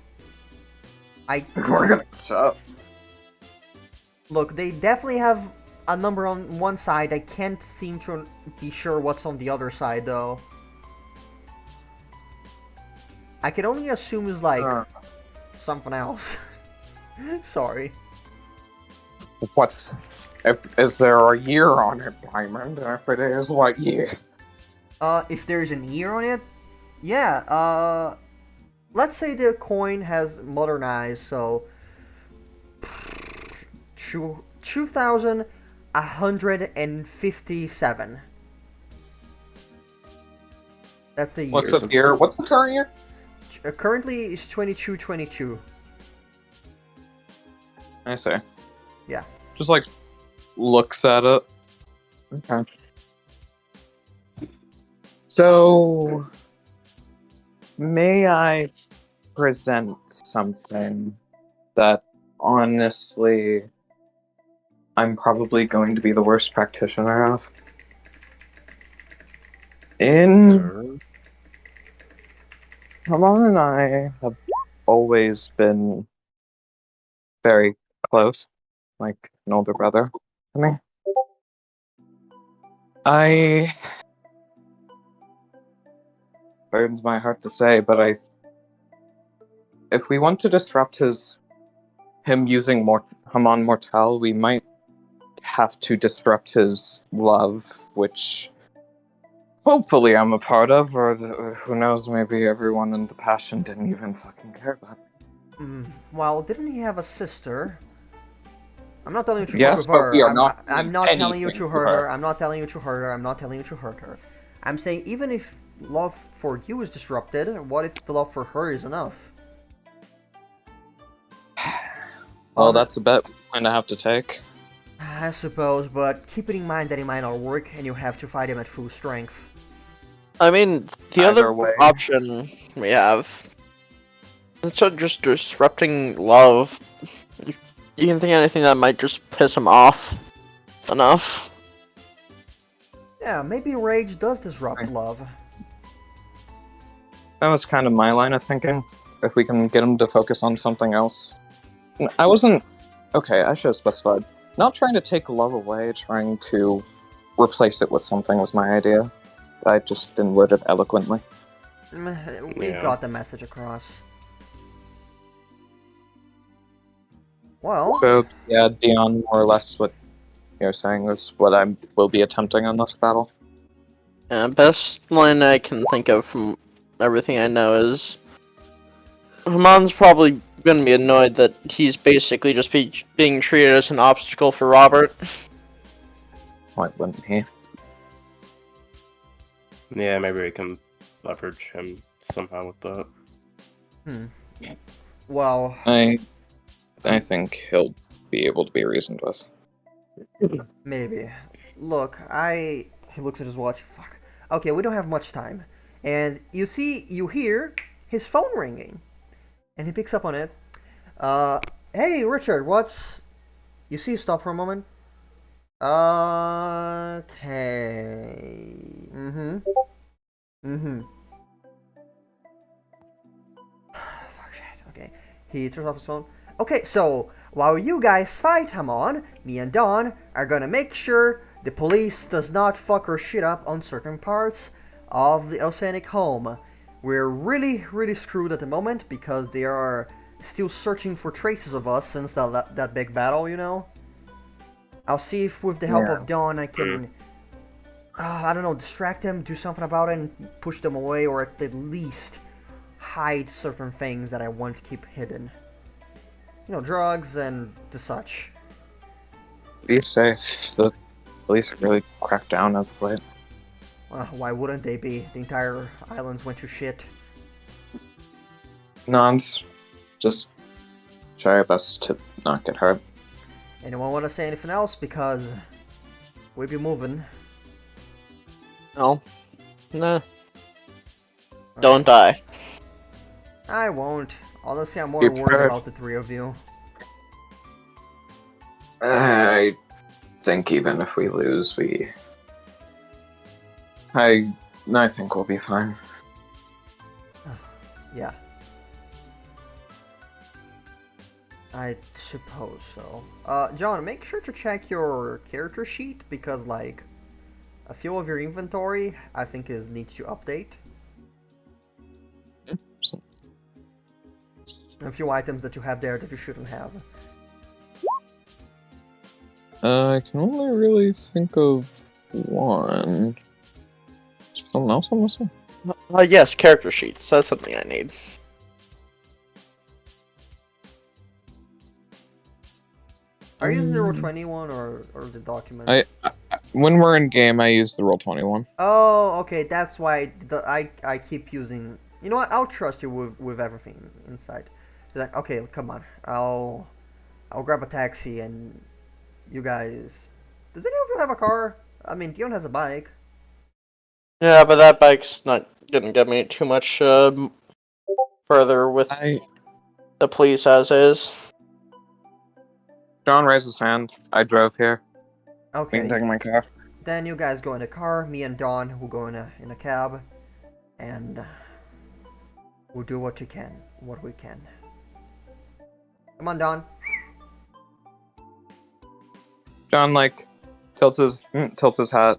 [SPEAKER 7] We're gonna shut.
[SPEAKER 6] Look, they definitely have a number on one side. I can't seem to be sure what's on the other side, though. I can only assume it's like something else. Sorry.
[SPEAKER 7] Is there a year on it, Diamond? If it is, what year?
[SPEAKER 6] If there's an year on it, yeah. Let's say the coin has modernized, so 2157. That's the year.
[SPEAKER 7] What's the year? What's the current year?
[SPEAKER 6] Currently, it's 2222.
[SPEAKER 7] I see.
[SPEAKER 6] Yeah.
[SPEAKER 7] Just like looks at it. Okay. So, may I present something that honestly I'm probably going to be the worst practitioner of? Hamon and I have always been very close, like an older brother to me. I burdens my heart to say, but if we want to disrupt him using Hamon Mortal, we might have to disrupt his love, which hopefully I'm a part of, or who knows, maybe everyone in the Passion didn't even fucking care about it.
[SPEAKER 6] Well, didn't he have a sister? I'm not telling you to
[SPEAKER 7] Yes,
[SPEAKER 6] fuck with
[SPEAKER 7] but we
[SPEAKER 6] her.
[SPEAKER 7] are not
[SPEAKER 6] I'm
[SPEAKER 7] doing
[SPEAKER 6] not telling you
[SPEAKER 7] anything
[SPEAKER 6] to
[SPEAKER 7] to
[SPEAKER 6] hurt
[SPEAKER 7] her.
[SPEAKER 6] her. I'm not telling you to hurt her. I'm not telling you to hurt her. I'm saying even if love for you is disrupted, what if the love for her is enough?
[SPEAKER 7] Well, that's a bet we're going to have to take.
[SPEAKER 6] I suppose, but keep in mind that it might not work and you have to fight him at full strength.
[SPEAKER 3] I mean, the
[SPEAKER 7] Either
[SPEAKER 3] other
[SPEAKER 7] way.
[SPEAKER 3] option we have, instead of just disrupting love, you can think of anything that might just piss him off enough.
[SPEAKER 6] Yeah, maybe rage does disrupt love.
[SPEAKER 7] That was kind of my line of thinking. If we can get him to focus on something else. I wasn't... Okay, I should have specified. Not trying to take love away, trying to replace it with something was my idea. I just didn't word it eloquently.
[SPEAKER 6] We
[SPEAKER 2] Yeah.
[SPEAKER 6] got the message across. Well,
[SPEAKER 7] So, yeah, Dion, more or less what you're saying is what I will be attempting on this battle.
[SPEAKER 3] Best line I can think of from everything I know is Hamon's probably gonna be annoyed that he's basically just being treated as an obstacle for Robert.
[SPEAKER 7] Why wouldn't he?
[SPEAKER 2] Yeah, maybe we can leverage him somehow with that.
[SPEAKER 6] well,
[SPEAKER 7] I think he'll be able to be reasoned with.
[SPEAKER 6] maybe. Look, He looks at his watch. Fuck. Okay, we don't have much time. And you hear his phone ringing. And he picks up on it. Hey, Richard, what's... You see, stop for a moment. Okay. Fuck shit. Okay. He turns off his phone. Okay, so while you guys fight Hamon, me and Dawn are gonna make sure the police does not fuck our shit up on certain parts of the oceanic home. We're really, really screwed at the moment because they are still searching for traces of us since that big battle, you know? I'll see if with the help of Dawn I can, I don't know, distract them, do something about it, and push them away, or at least hide certain things that I want to keep hidden. You know, drugs and the such.
[SPEAKER 7] Be safe. The police really cracked down as of late.
[SPEAKER 6] Why wouldn't they be? The entire islands went to shit.
[SPEAKER 7] Nons, just try our best to not get hurt.
[SPEAKER 6] Anyone want to say anything else? Because we be moving.
[SPEAKER 3] No. Nah. Don't die.
[SPEAKER 6] I won't. Honestly, I'm more
[SPEAKER 7] Be
[SPEAKER 6] worried
[SPEAKER 7] prepared.
[SPEAKER 6] about the three of you.
[SPEAKER 7] I think even if we lose, I think we'll be fine.
[SPEAKER 6] Yeah. I suppose so. John, make sure to check your character sheet because, like, a few of your inventory, I think, needs to update. A few items that you have there that you shouldn't have.
[SPEAKER 7] I can only really think of one. Is there something else I'm missing?
[SPEAKER 3] Yes, character sheets. That's something I need.
[SPEAKER 6] Are you using the Roll21 or the document?
[SPEAKER 7] When we're in game, I use the Roll21.
[SPEAKER 6] Oh, okay. That's why I keep using. You know what? I'll trust you with everything inside. Like, okay, come on. I'll grab a taxi and you guys. Does any of you have a car? I mean, Dion has a bike.
[SPEAKER 3] Yeah, but that bike's not gonna get me too much further with the police as is.
[SPEAKER 7] John raised his hand. I drove here. We
[SPEAKER 6] Okay.
[SPEAKER 7] can take my car.
[SPEAKER 6] Then you guys go in the car. Me and Dawn will go in a cab, and we'll do what we can. Come on, Dawn.
[SPEAKER 7] John tilts his hat,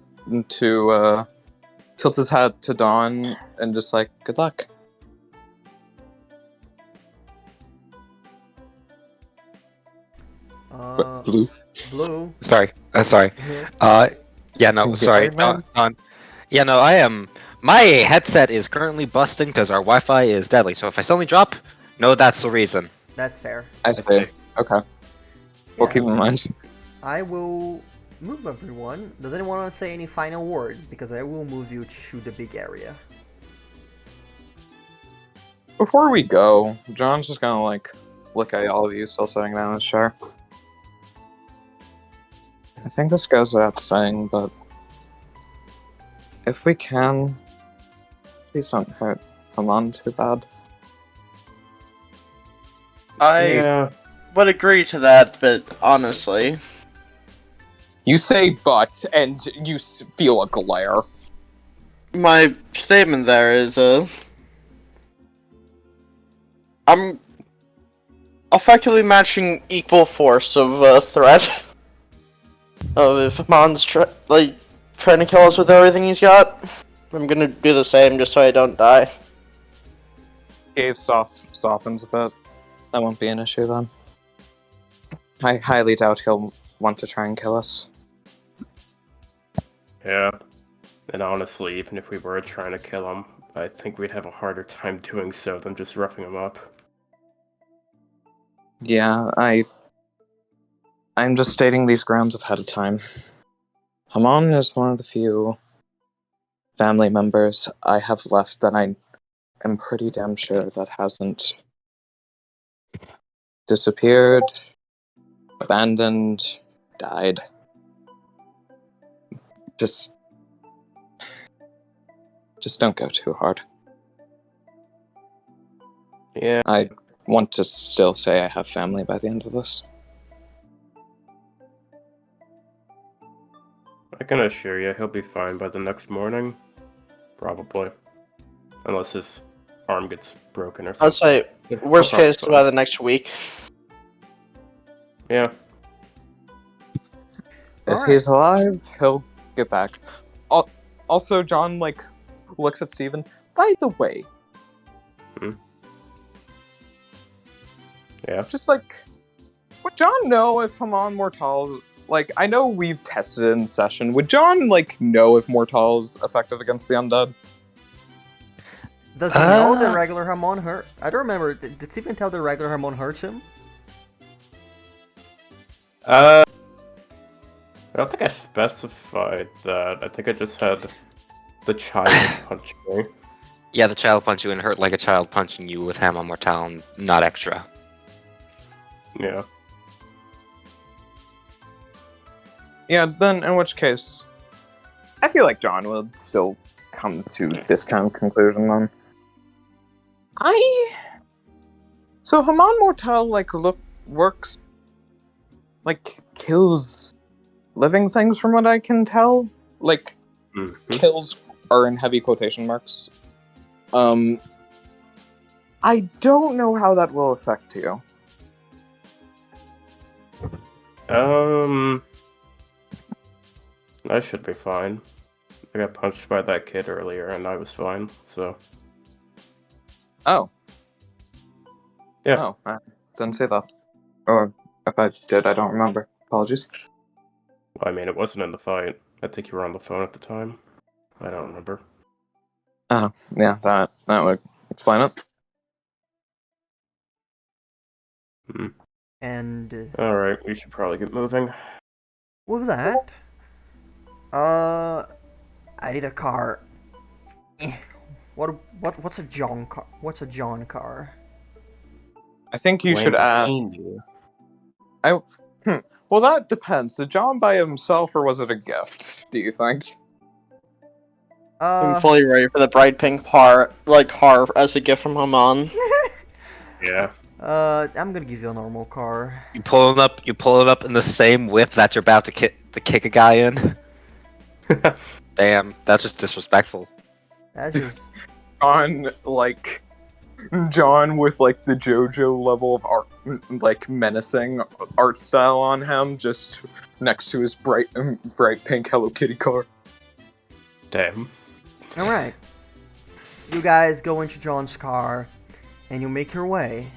[SPEAKER 7] to tilt his hat to Dawn and just like, good luck. Blue.
[SPEAKER 6] Blue.
[SPEAKER 5] Sorry.
[SPEAKER 6] Here.
[SPEAKER 5] Yeah, no,
[SPEAKER 7] Get
[SPEAKER 5] sorry.
[SPEAKER 7] right, man.
[SPEAKER 5] Yeah, no, I am. My headset is currently busting because our Wi-Fi is deadly. So if I suddenly drop, no, that's the reason.
[SPEAKER 6] That's fair.
[SPEAKER 7] I see. Okay. We'll
[SPEAKER 6] Yeah.
[SPEAKER 7] keep in mind.
[SPEAKER 6] I will move everyone. Does anyone want to say any final words? Because I will move you to the big area.
[SPEAKER 7] Before we go, John's just gonna like look at all of you still sitting down in his chair. I think this goes without saying, but if we can, please don't hurt Hamon too bad.
[SPEAKER 3] I would agree to that, but honestly,
[SPEAKER 7] You say but, and you feel a glare.
[SPEAKER 3] my statement there is, I'm effectively matching equal force of threat. Of if Mon's trying to kill us with everything he's got, I'm gonna do the same just so I don't die.
[SPEAKER 7] Cave softens a bit. That won't be an issue then. I highly doubt he'll want to try and kill us.
[SPEAKER 2] Yeah. And honestly, even if we were trying to kill him, I think we'd have a harder time doing so than just roughing him up.
[SPEAKER 7] Yeah, I'm just stating these grounds ahead of time. Hamon is one of the few family members I have left that I am pretty damn sure that hasn't disappeared, abandoned, died. Just don't go too hard.
[SPEAKER 2] Yeah.
[SPEAKER 7] I want to still say I have family by the end of this.
[SPEAKER 2] I can assure you he'll be fine by the next morning. Probably. Unless his arm gets broken or something.
[SPEAKER 3] I'd say
[SPEAKER 2] He'll
[SPEAKER 3] worst
[SPEAKER 2] probably
[SPEAKER 3] case
[SPEAKER 2] be fine.
[SPEAKER 3] by the next week.
[SPEAKER 2] Yeah.
[SPEAKER 7] If he's alive, he'll get back. Also, John, like, looks at Steven. By the way,
[SPEAKER 2] Yeah.
[SPEAKER 7] just, like, would John know if Hamon Mortal... Like, I know we've tested it in session. Would John, like, know if Mortal is effective against the undead?
[SPEAKER 6] Does he know the regular Hamon hurt? I don't remember. Did Steven tell the regular Hamon hurts him?
[SPEAKER 2] I don't think I specified that. I think I just had the child punch me.
[SPEAKER 5] Yeah, the child punch you and hurt like a child punching you with Hammer Mortal, not extra.
[SPEAKER 2] Yeah.
[SPEAKER 7] Yeah, then in which case, I feel like John would still come to this kind of conclusion then. So Hamon Mortal, like, works, like, kills living things from what I can tell. Like, kills are in heavy quotation marks. I don't know how that will affect you.
[SPEAKER 2] I should be fine. I got punched by that kid earlier and I was fine, so.
[SPEAKER 7] Oh.
[SPEAKER 2] Yeah.
[SPEAKER 7] Oh, I didn't say that. Or if I did, I don't remember. Apologies.
[SPEAKER 2] I mean, it wasn't in the fight. I think you were on the phone at the time. I don't remember.
[SPEAKER 7] Oh, yeah, that would explain it.
[SPEAKER 6] And
[SPEAKER 2] Alright, we should probably get moving.
[SPEAKER 6] with that, I need a car. What's a John car? What's a John car?
[SPEAKER 7] I think you should ask. Well, that depends. Did John buy himself, or was it a gift? Do you think?
[SPEAKER 3] I'm fully ready for the bright pink car as a gift from Hamon.
[SPEAKER 2] Yeah.
[SPEAKER 6] I'm gonna give you a normal car.
[SPEAKER 5] You pull it up in the same whip that you're about to kick a guy in. Damn, that's just disrespectful.
[SPEAKER 6] That's just
[SPEAKER 7] John with like the JoJo level of art, like menacing art style on him, just next to his bright pink Hello Kitty car.
[SPEAKER 2] Damn.
[SPEAKER 6] Alright. You guys go into John's car and you make your way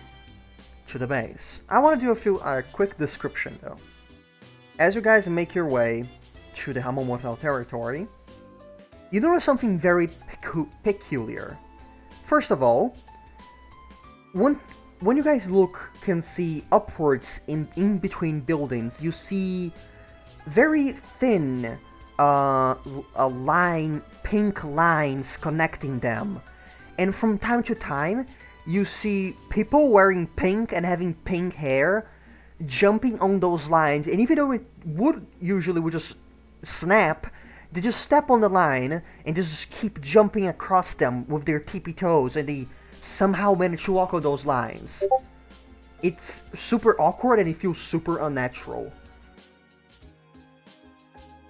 [SPEAKER 6] to the base. I want to do a quick description though. As you guys make your way to the Hamon Mortal territory, you notice something very peculiar. First of all, when you guys can see upwards in between buildings, you see very thin pink lines connecting them. And from time to time, you see people wearing pink and having pink hair jumping on those lines, and even though it would just snap, they just step on the line and just keep jumping across them with their tippy toes, and they somehow manage to walk on those lines. It's super awkward and it feels super unnatural.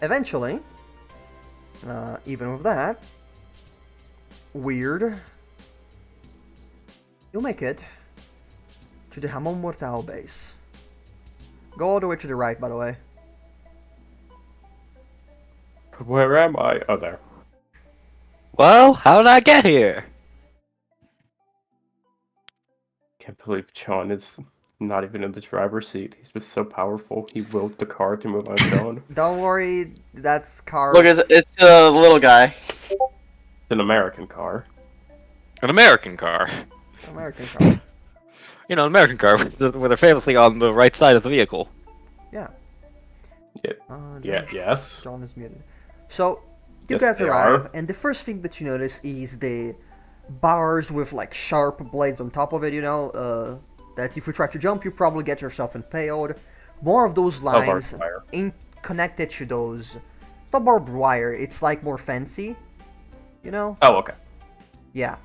[SPEAKER 6] Eventually, even with that, weird, you'll make it to the Hamon Mortal base. Go all the way to the right, by the way.
[SPEAKER 2] Where am I? Oh, there.
[SPEAKER 5] Well, how did I get here?
[SPEAKER 2] Can't believe John is not even in the driver's seat. He's just so powerful. He willed the car to move on its own.
[SPEAKER 6] Don't worry, that's car.
[SPEAKER 3] Look, it's the little guy.
[SPEAKER 2] It's an American car.
[SPEAKER 5] An American car.
[SPEAKER 6] American car.
[SPEAKER 5] You know, an American car, where they're famously on the right side of the vehicle.
[SPEAKER 6] Yeah.
[SPEAKER 2] Yeah. Yes.
[SPEAKER 6] John is muted. So, you
[SPEAKER 2] Yes,
[SPEAKER 6] guys
[SPEAKER 2] they
[SPEAKER 6] arrive,
[SPEAKER 2] are.
[SPEAKER 6] and the first thing that you notice is the bars with like sharp blades on top of it, you know, that if you try to jump, you probably get yourself impaled. More of those
[SPEAKER 2] barbed
[SPEAKER 6] lines
[SPEAKER 2] wire.
[SPEAKER 6] connected to those. Not barbed wire, it's like more fancy, you know?
[SPEAKER 2] Oh, okay.
[SPEAKER 6] Yeah.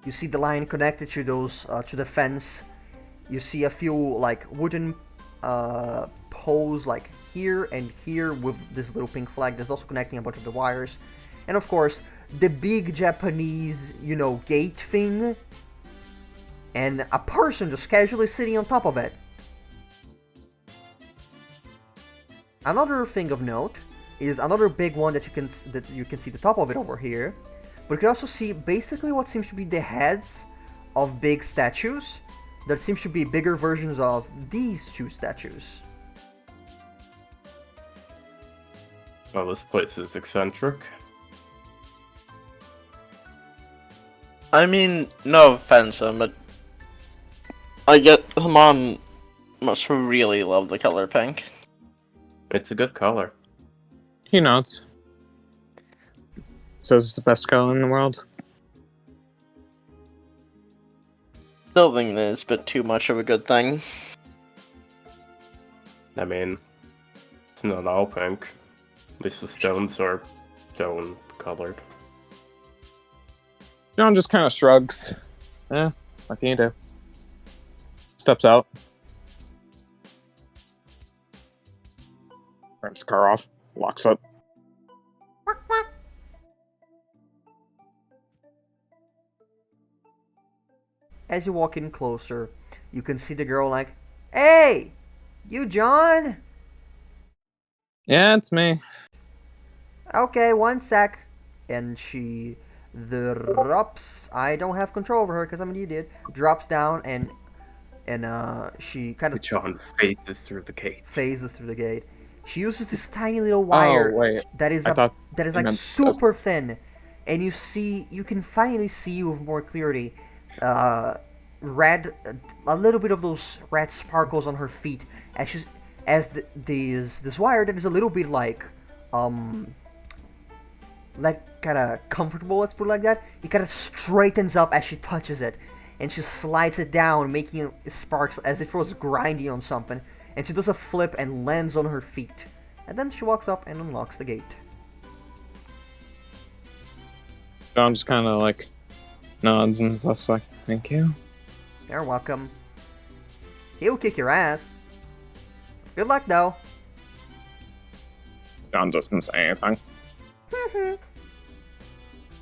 [SPEAKER 6] You see the line connected to those, to the fence. You see a few like wooden poles like here and here with this little pink flag that's also connecting a bunch of the wires. And of course, the big Japanese, you know, gate thing. And a person just casually sitting on top of it. Another thing of note is another big one that you can see the top of it over here. But you can also see basically what seems to be the heads of big statues. That seems to be bigger versions of these two statues.
[SPEAKER 2] Well, this place is eccentric.
[SPEAKER 3] I mean, no offense, but I get Hamon must really love the color pink.
[SPEAKER 2] It's a good color.
[SPEAKER 7] He nods. Says it's the best color in the world.
[SPEAKER 3] Still think that it's a bit too much of a good thing.
[SPEAKER 2] I mean, it's not all pink. At least the stones are stone colored.
[SPEAKER 7] John just kind of shrugs. Eh, what can you do? Steps out. Turns the car off. Locks up.
[SPEAKER 6] As you walk in closer, you can see the girl like, "Hey! You John?
[SPEAKER 7] Yeah, it's me.
[SPEAKER 6] Okay, one sec." And she drops. I don't have control over her because I'm an idiot. Drops down and she kind of
[SPEAKER 2] John phases through the gate.
[SPEAKER 6] phases through the gate. She uses this tiny little wire
[SPEAKER 7] Oh, wait.
[SPEAKER 6] that is
[SPEAKER 7] I thought
[SPEAKER 6] like
[SPEAKER 7] meant-
[SPEAKER 6] super thin, and you can finally see with more clarity, red, a little bit of those red sparkles on her feet as this wire that is a little bit like kind of comfortable, let's put it like that. It kind of straightens up as she touches it, and she slides it down, making it sparks as if it was grinding on something. And she does a flip and lands on her feet. And then she walks up and unlocks the gate.
[SPEAKER 7] John just kind of like nods and stuff. So like, thank you.
[SPEAKER 6] You're welcome. He'll kick your ass. Good luck, though.
[SPEAKER 7] John doesn't say anything.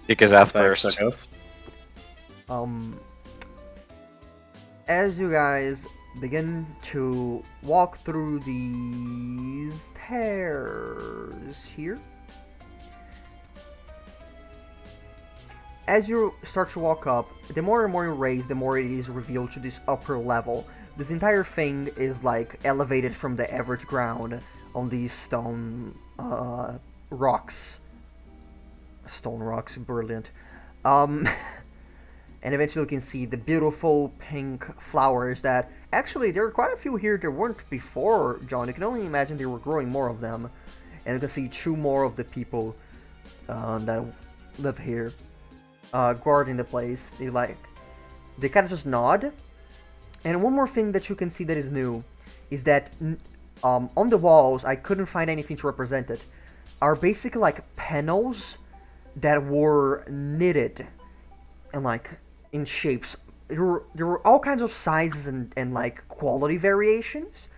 [SPEAKER 5] Kick his ass
[SPEAKER 2] Thanks,
[SPEAKER 5] first.
[SPEAKER 2] I guess.
[SPEAKER 6] As you guys begin to walk through these stairs here. As you start to walk up, the more and more you raise, the more it is revealed to this upper level. This entire thing is like elevated from the average ground on these stone rocks. Stone rocks, brilliant. And eventually you can see the beautiful pink flowers that actually there are quite a few here there weren't before, John. You can only imagine they were growing more of them. And you can see two more of the people that live here guarding the place. They kind of just nod. And one more thing that you can see that is new is that on the walls, I couldn't find anything to represent it, are basically like panels that were knitted and like in shapes. There were all kinds of sizes and like quality variations.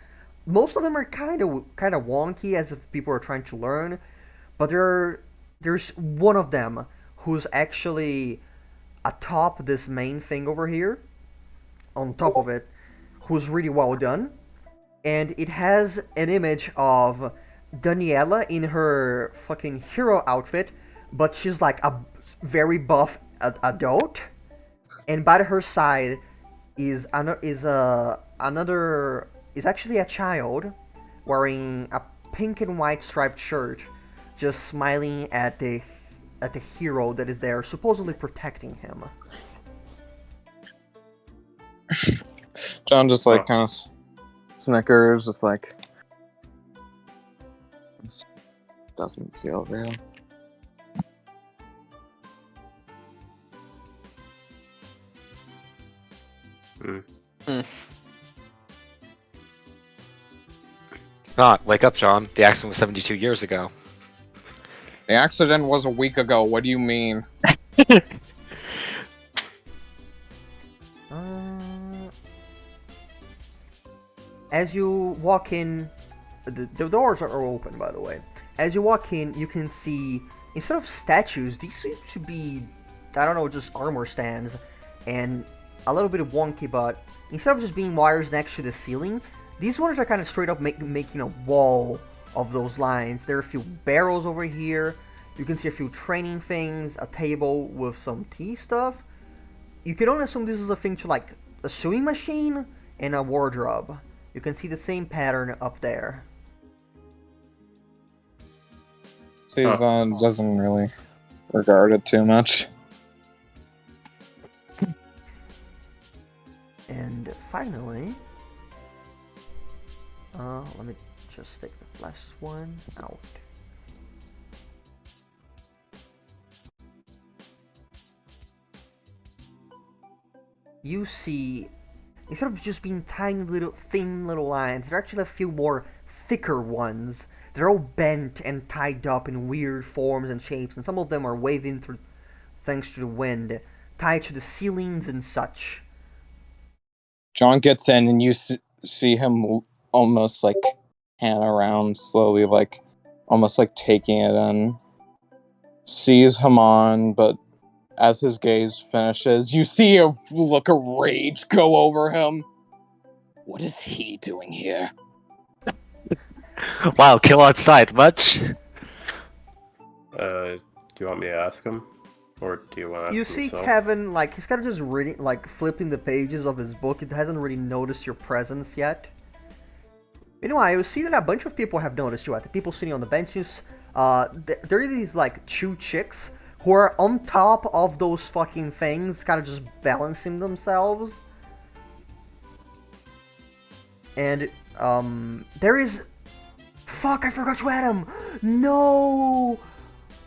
[SPEAKER 6] Most of them are kind of wonky as if people are trying to learn, but there's one of them who's actually atop this main thing over here, on top of it, who's really well done, and it has an image of Daniela in her fucking hero outfit, but she's like a very buff adult, and by her side is actually a child wearing a pink and white striped shirt, just smiling at the hero that is there, supposedly protecting him.
[SPEAKER 7] John just like kind of snickers, just like, this doesn't feel real.
[SPEAKER 5] Not wake up, John. The accident was 72 years ago.
[SPEAKER 7] The accident was a week ago. What do you mean?
[SPEAKER 6] As you walk in, the doors are open, by the way. As you walk in, you can see, instead of statues, these seem to be, I don't know, just armor stands, and a little bit wonky, but instead of just being wires next to the ceiling, these ones are kind of straight up making a wall of those lines. There are a few barrels over here. You can see a few training things, a table with some tea stuff. You can only assume this is a thing to like a sewing machine and a wardrobe. You can see the same pattern up there.
[SPEAKER 7] Seems that doesn't really regard it too much.
[SPEAKER 6] And finally, let me just take the last one out. You see, instead of just being tiny little, thin little lines, there are actually a few more thicker ones. They're all bent and tied up in weird forms and shapes, and some of them are waving through thanks to the wind, tied to the ceilings and such.
[SPEAKER 7] John gets in, and you see him almost like pan around slowly, like almost like taking it in. Sees Haman, but as his gaze finishes, you see a look of rage go over him. What is he doing here?
[SPEAKER 5] Wow, kill on sight, much?
[SPEAKER 2] Do you want me to ask him? Or do you want to ask
[SPEAKER 6] You
[SPEAKER 2] him
[SPEAKER 6] see
[SPEAKER 2] yourself?
[SPEAKER 6] Kevin, like, he's kind of just reading, like, flipping the pages of his book. It hasn't really noticed your presence yet. Meanwhile, you see that a bunch of people have noticed you. The people sitting on the benches. There are these, like, two chicks who are on top of those fucking things, kind of just balancing themselves. And, there is... Fuck, I forgot to add him! No!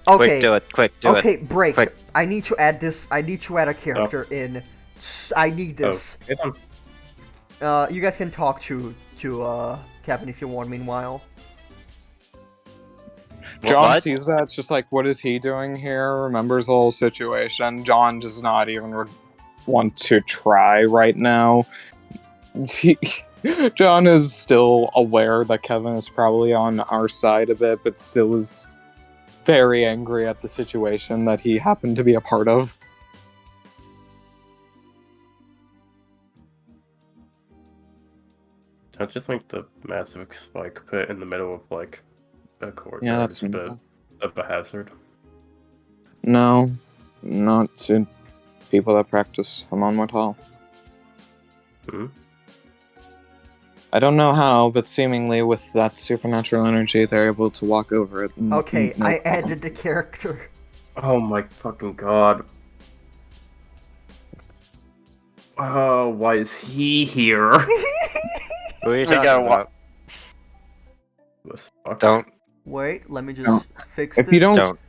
[SPEAKER 6] Okay.
[SPEAKER 5] Quick, do it. Quick, do it.
[SPEAKER 6] Okay, break.
[SPEAKER 5] Quick.
[SPEAKER 6] I need to add this. I need to add a character in. I need this. You guys can talk to Kevin if you want. Meanwhile,
[SPEAKER 7] John
[SPEAKER 5] What?
[SPEAKER 7] sees that. It's just like, what is he doing here? Remembers the whole situation. John does not even want to try right now. John is still aware that Kevin is probably on our side a bit, but still is very angry at the situation that he happened to be a part of.
[SPEAKER 2] Don't you think the massive spike pit in the middle of like a courtyard
[SPEAKER 7] Yeah, that's
[SPEAKER 2] is a bit of a hazard?
[SPEAKER 7] No, not to people that practice Hamon Mortal.
[SPEAKER 2] Hmm?
[SPEAKER 7] I don't know how, but seemingly with that supernatural energy, they're able to walk over it.
[SPEAKER 6] Okay,
[SPEAKER 7] No
[SPEAKER 6] I
[SPEAKER 7] problem.
[SPEAKER 6] added the character.
[SPEAKER 2] Oh my fucking god. Oh, why is he here?
[SPEAKER 5] Who are you
[SPEAKER 3] We
[SPEAKER 5] talking
[SPEAKER 3] gotta
[SPEAKER 5] about?
[SPEAKER 2] This fuck.
[SPEAKER 5] Don't
[SPEAKER 6] Wait, let me
[SPEAKER 7] No.
[SPEAKER 6] just fix
[SPEAKER 7] If
[SPEAKER 6] this.
[SPEAKER 7] you don't,
[SPEAKER 5] don't.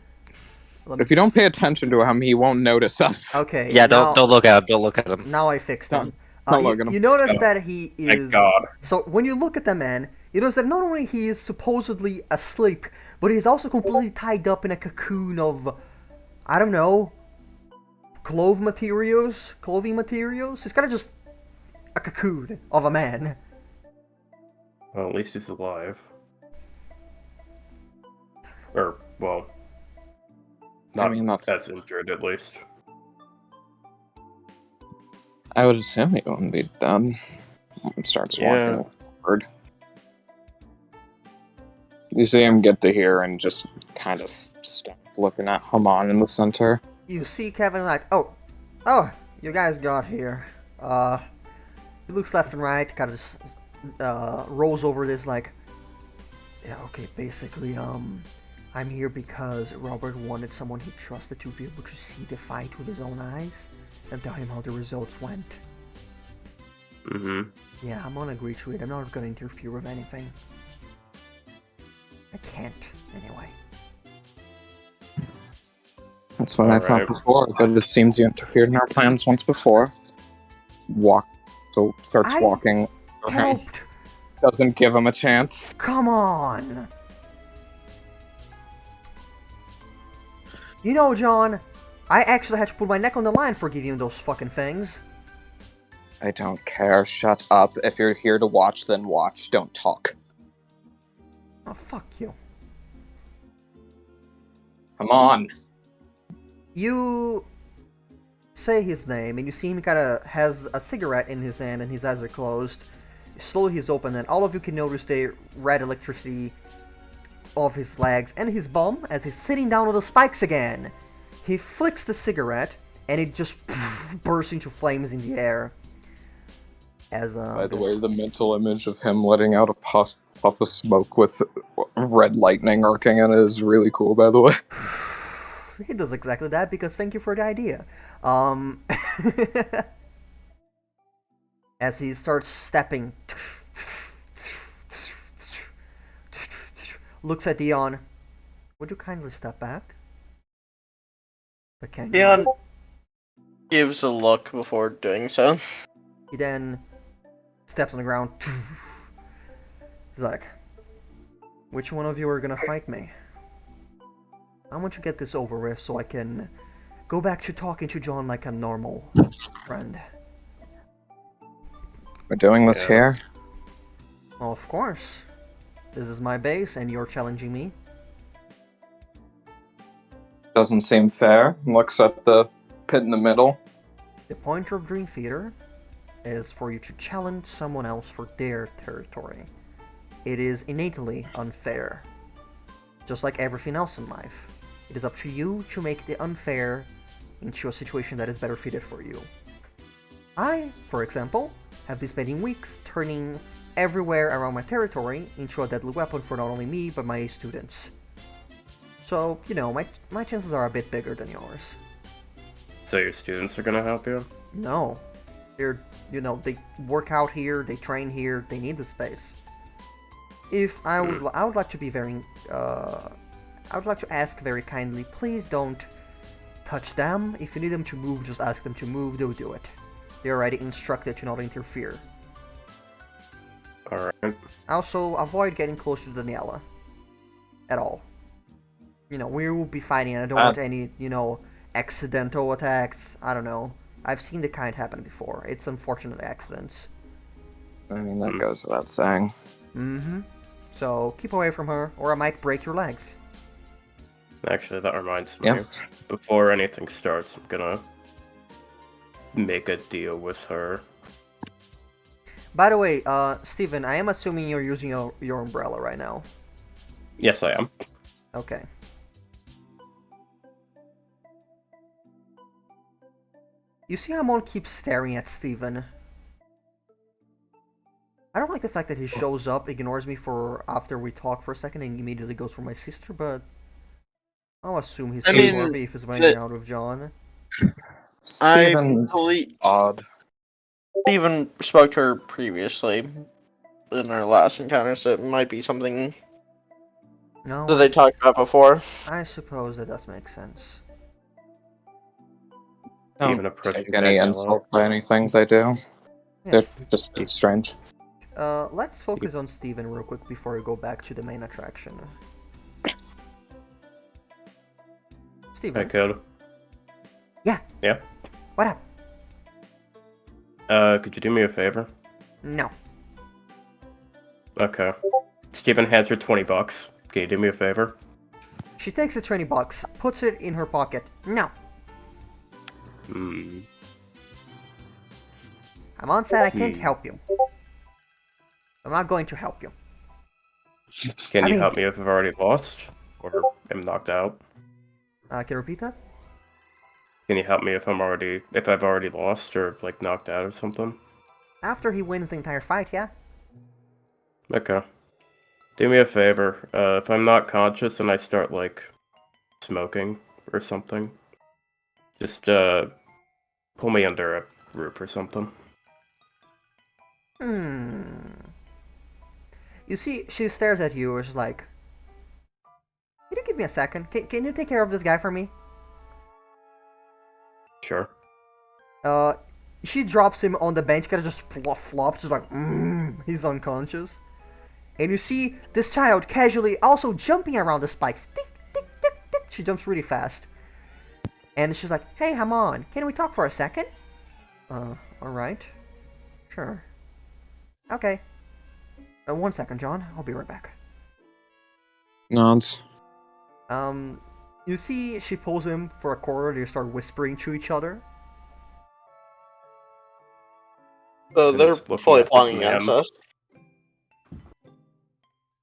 [SPEAKER 6] Let me
[SPEAKER 7] if you don't
[SPEAKER 6] just-
[SPEAKER 7] pay attention to him, he won't notice us.
[SPEAKER 6] Okay.
[SPEAKER 5] Yeah,
[SPEAKER 6] now,
[SPEAKER 5] don't look at him. Don't look at him.
[SPEAKER 6] Now I fixed
[SPEAKER 7] Don't-
[SPEAKER 6] him.
[SPEAKER 7] don't look at him.
[SPEAKER 6] You notice
[SPEAKER 2] Oh,
[SPEAKER 6] that he
[SPEAKER 2] Thank
[SPEAKER 6] is.
[SPEAKER 2] god.
[SPEAKER 6] So when you look at the man, you notice that not only he is supposedly asleep, but he's also completely tied up in a cocoon of, I don't know, clothing materials. He's kind of just a cocoon of a man.
[SPEAKER 2] Well, at least he's alive. Or, well, not
[SPEAKER 7] mean, that's-
[SPEAKER 2] as injured at least.
[SPEAKER 7] I would assume he wouldn't be done. He starts
[SPEAKER 2] Yeah.
[SPEAKER 7] walking forward. You see him get to here and just kind of stop looking at Hamon in the center.
[SPEAKER 6] You see Kevin like, oh, you guys got here. He looks left and right, kind of just rolls over this like, yeah, okay, basically, I'm here because Robert wanted someone he trusted to be able to see the fight with his own eyes and tell him how the results went.
[SPEAKER 2] Mm-hmm.
[SPEAKER 6] Yeah, I'm gonna agree to it. I'm not gonna interfere with anything. I can't, anyway.
[SPEAKER 7] That's what I thought
[SPEAKER 2] Alright.
[SPEAKER 7] before, but it seems you interfered in our plans once before. Starts
[SPEAKER 6] I
[SPEAKER 7] walking.
[SPEAKER 6] Helped!
[SPEAKER 7] Doesn't give him a chance.
[SPEAKER 6] Come on! You know, John, I actually had to put my neck on the line for giving you those fucking things.
[SPEAKER 7] I don't care. Shut up. If you're here to watch, then watch. Don't talk.
[SPEAKER 6] Oh, fuck you.
[SPEAKER 7] Come on.
[SPEAKER 6] You say his name, and you see him kind of has a cigarette in his hand, and his eyes are closed. Slowly he's open, and all of you can notice the red electricity of his legs and his bum as he's sitting down on the spikes again. He flicks the cigarette, and it just bursts into flames in the air. As
[SPEAKER 7] By the way, the mental image of him letting out a puff of smoke with red lightning arcing in it is really cool, by the way.
[SPEAKER 6] he does exactly that because thank you for the idea. As he starts stepping, looks at Dion. Would you kindly step back? But can you?
[SPEAKER 3] Dion gives a look before doing so.
[SPEAKER 6] He then steps on the ground. He's like, which one of you are gonna fight me? I want to get this over with so I can go back to talking to John like a normal friend.
[SPEAKER 7] We're doing this
[SPEAKER 2] Yeah.
[SPEAKER 7] here?
[SPEAKER 6] Well, of course. This is my base and you're challenging me.
[SPEAKER 7] Doesn't seem fair. Looks at the pit in the middle.
[SPEAKER 6] The point of Dream Theater is for you to challenge someone else for their territory. It is innately unfair. Just like everything else in life. It is up to you to make the unfair into a situation that is better fitted for you. I, for example, have been spending weeks turning everywhere around my territory into a deadly weapon for not only me, but my students. So, you know, my chances are a bit bigger than yours.
[SPEAKER 2] So your students are gonna help you?
[SPEAKER 6] No. They're, you know, they work out here, they train here, they need the space. If I would like to be very, I would like to ask very kindly, please don't touch them. If you need them to move, just ask them to move, they'll do it. They're already instructed to not interfere.
[SPEAKER 2] Alright.
[SPEAKER 6] Also, avoid getting close to Daniela. At all. You know, we will be fighting and I don't want any, you know, accidental attacks. I don't know. I've seen the kind happen before. It's unfortunate accidents.
[SPEAKER 7] I mean, that goes without saying.
[SPEAKER 6] Mm-hmm. So, keep away from her, or I might break your legs.
[SPEAKER 2] Actually, that reminds me.
[SPEAKER 7] Yeah.
[SPEAKER 2] Before anything starts, I'm gonna make a deal with her.
[SPEAKER 6] By the way, Steven, I am assuming you're using your umbrella right now.
[SPEAKER 2] Yes, I am.
[SPEAKER 6] Okay. You see how Mon keeps staring at Steven? I don't like the fact that he shows up, ignores me for after we talk for a second, and immediately goes for my sister, but I'll assume he's
[SPEAKER 3] I mean,
[SPEAKER 6] trustworthy if he's hanging
[SPEAKER 3] the,
[SPEAKER 6] out with John.
[SPEAKER 3] I
[SPEAKER 7] Steven's
[SPEAKER 3] believe
[SPEAKER 7] odd.
[SPEAKER 3] Steven spoke to her previously in our last encounter, so it might be something
[SPEAKER 6] No,
[SPEAKER 3] that they talked about before.
[SPEAKER 6] I suppose that does make sense.
[SPEAKER 2] Even
[SPEAKER 7] Don't
[SPEAKER 2] approaching
[SPEAKER 7] take any
[SPEAKER 2] Daniela.
[SPEAKER 7] insult by anything they do. They're
[SPEAKER 6] Yes.
[SPEAKER 7] just strange.
[SPEAKER 6] Let's focus on Steven real quick before we go back to the main attraction.
[SPEAKER 2] I
[SPEAKER 6] Steven,
[SPEAKER 2] could.
[SPEAKER 6] Yeah.
[SPEAKER 2] Yeah.
[SPEAKER 6] what up?
[SPEAKER 2] Could you do me a favor?
[SPEAKER 6] No.
[SPEAKER 2] Okay. Steven hands her $20. Can you do me a favor?
[SPEAKER 6] She takes the 20 bucks, puts it in her pocket. No.
[SPEAKER 2] Hmm.
[SPEAKER 6] Amon said I can't help you. I'm not going to help you.
[SPEAKER 2] Can
[SPEAKER 6] I
[SPEAKER 2] you
[SPEAKER 6] mean-
[SPEAKER 2] help me if I've already lost? Or am knocked out?
[SPEAKER 6] Can you repeat that?
[SPEAKER 2] Can you help me if I've already lost or like knocked out or something?
[SPEAKER 6] After he wins the entire fight, yeah?
[SPEAKER 2] Okay. Do me a favor. If I'm not conscious and I start like smoking or something, just pull me under a roof or something.
[SPEAKER 6] You see, she stares at you, and she's like, can you give me a second? Can you take care of this guy for me?
[SPEAKER 2] Sure.
[SPEAKER 6] She drops him on the bench, kind of just flops, just like, he's unconscious. And you see this child casually also jumping around the spikes. Tick, tick, tick, tick. She jumps really fast. And she's like, hey, Hamon, can we talk for a second? Alright. Sure. Okay. 1 second, John. I'll be right back.
[SPEAKER 7] Nods.
[SPEAKER 6] You see she pulls him for a corner, they start whispering to each other.
[SPEAKER 3] So
[SPEAKER 2] I'm
[SPEAKER 3] they're
[SPEAKER 2] just looking
[SPEAKER 3] fully
[SPEAKER 2] at this
[SPEAKER 3] plotting against
[SPEAKER 2] man.
[SPEAKER 3] us.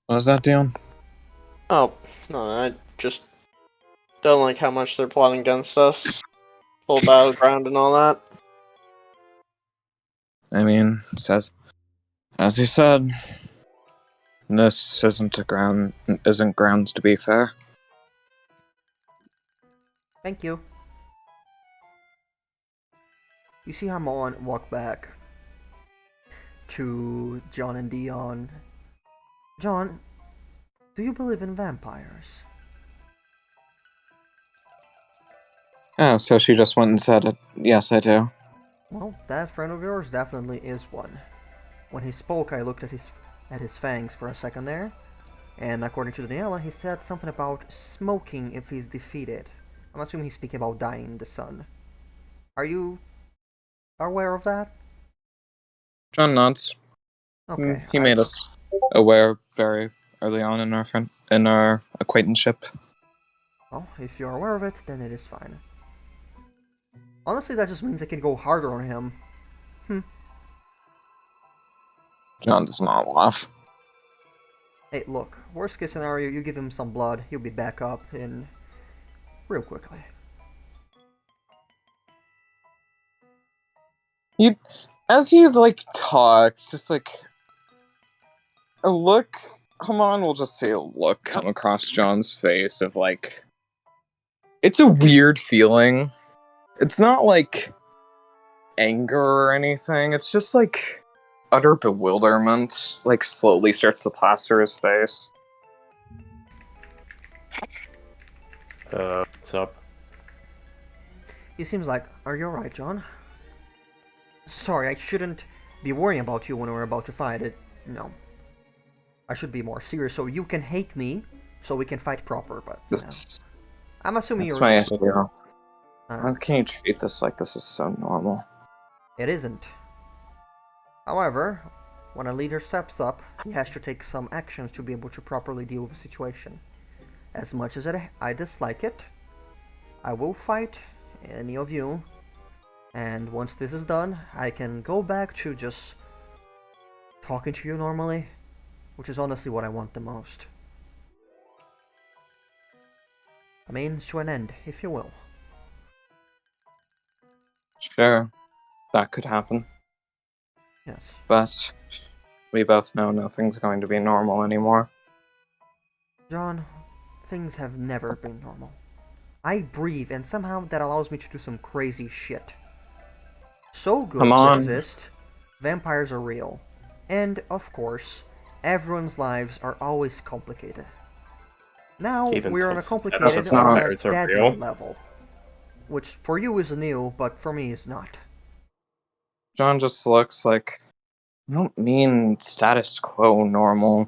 [SPEAKER 7] What was that, Dion?
[SPEAKER 3] Oh, no, I just don't like how much they're plotting against us. Full battleground and all that.
[SPEAKER 7] I mean, says as you said, this isn't grounds to be fair.
[SPEAKER 6] Thank you. You see Hamon walk back to John and Dion. John, do you believe in vampires?
[SPEAKER 7] Oh, so she just went and said it. Yes, I do.
[SPEAKER 6] Well, that friend of yours definitely is one. When he spoke, I looked at his fangs for a second there, and according to Daniela, he said something about smoking if he's defeated. I'm assuming he's speaking about dying in the sun. Are you aware of that?
[SPEAKER 7] John nods.
[SPEAKER 6] Okay.
[SPEAKER 7] He made us aware very early on in our acquaintanceship.
[SPEAKER 6] Well, if you're aware of it, then it is fine. Honestly, that just means I can go harder on him.
[SPEAKER 7] John does not laugh.
[SPEAKER 6] Hey, look, worst case scenario, you give him some blood, he'll be back up in real quickly.
[SPEAKER 7] As he like talks, just like a look. Hamon will just say a look come across John's face of like. It's a weird feeling. It's not like anger or anything. It's just like utter bewilderment. Like slowly starts to plaster his face.
[SPEAKER 2] What's up?
[SPEAKER 6] He seems like, are you alright, John? Sorry, I shouldn't be worrying about you when we're about to fight it. No. I should be more serious so you can hate me, so we can fight proper, but...
[SPEAKER 7] This,
[SPEAKER 6] I'm assuming
[SPEAKER 7] that's
[SPEAKER 6] you're...
[SPEAKER 7] my issue.
[SPEAKER 6] Uh,
[SPEAKER 7] How can you treat this like this is so normal?
[SPEAKER 6] It isn't. However, when a leader steps up, he has to take some actions to be able to properly deal with the situation. As much as I dislike it, I will fight any of you, and once this is done, I can go back to just talking to you normally, which is honestly what I want the most. A means to an end, if you will.
[SPEAKER 7] Sure, that could happen.
[SPEAKER 6] Yes.
[SPEAKER 7] But we both know nothing's going to be normal anymore.
[SPEAKER 6] John, things have never been normal. I breathe, and somehow that allows me to do some crazy shit. So
[SPEAKER 7] Come
[SPEAKER 6] ghosts
[SPEAKER 7] on.
[SPEAKER 6] exist, vampires are real, and, of course, everyone's lives are always complicated. Now,
[SPEAKER 2] Even
[SPEAKER 6] we're on a
[SPEAKER 2] Tulsa-
[SPEAKER 6] complicated
[SPEAKER 7] That's
[SPEAKER 6] on
[SPEAKER 7] not-
[SPEAKER 6] a
[SPEAKER 2] vampires are
[SPEAKER 6] deadly
[SPEAKER 2] real.
[SPEAKER 6] level. Which for you is new, but for me is not.
[SPEAKER 7] John just looks like... I don't mean status quo normal.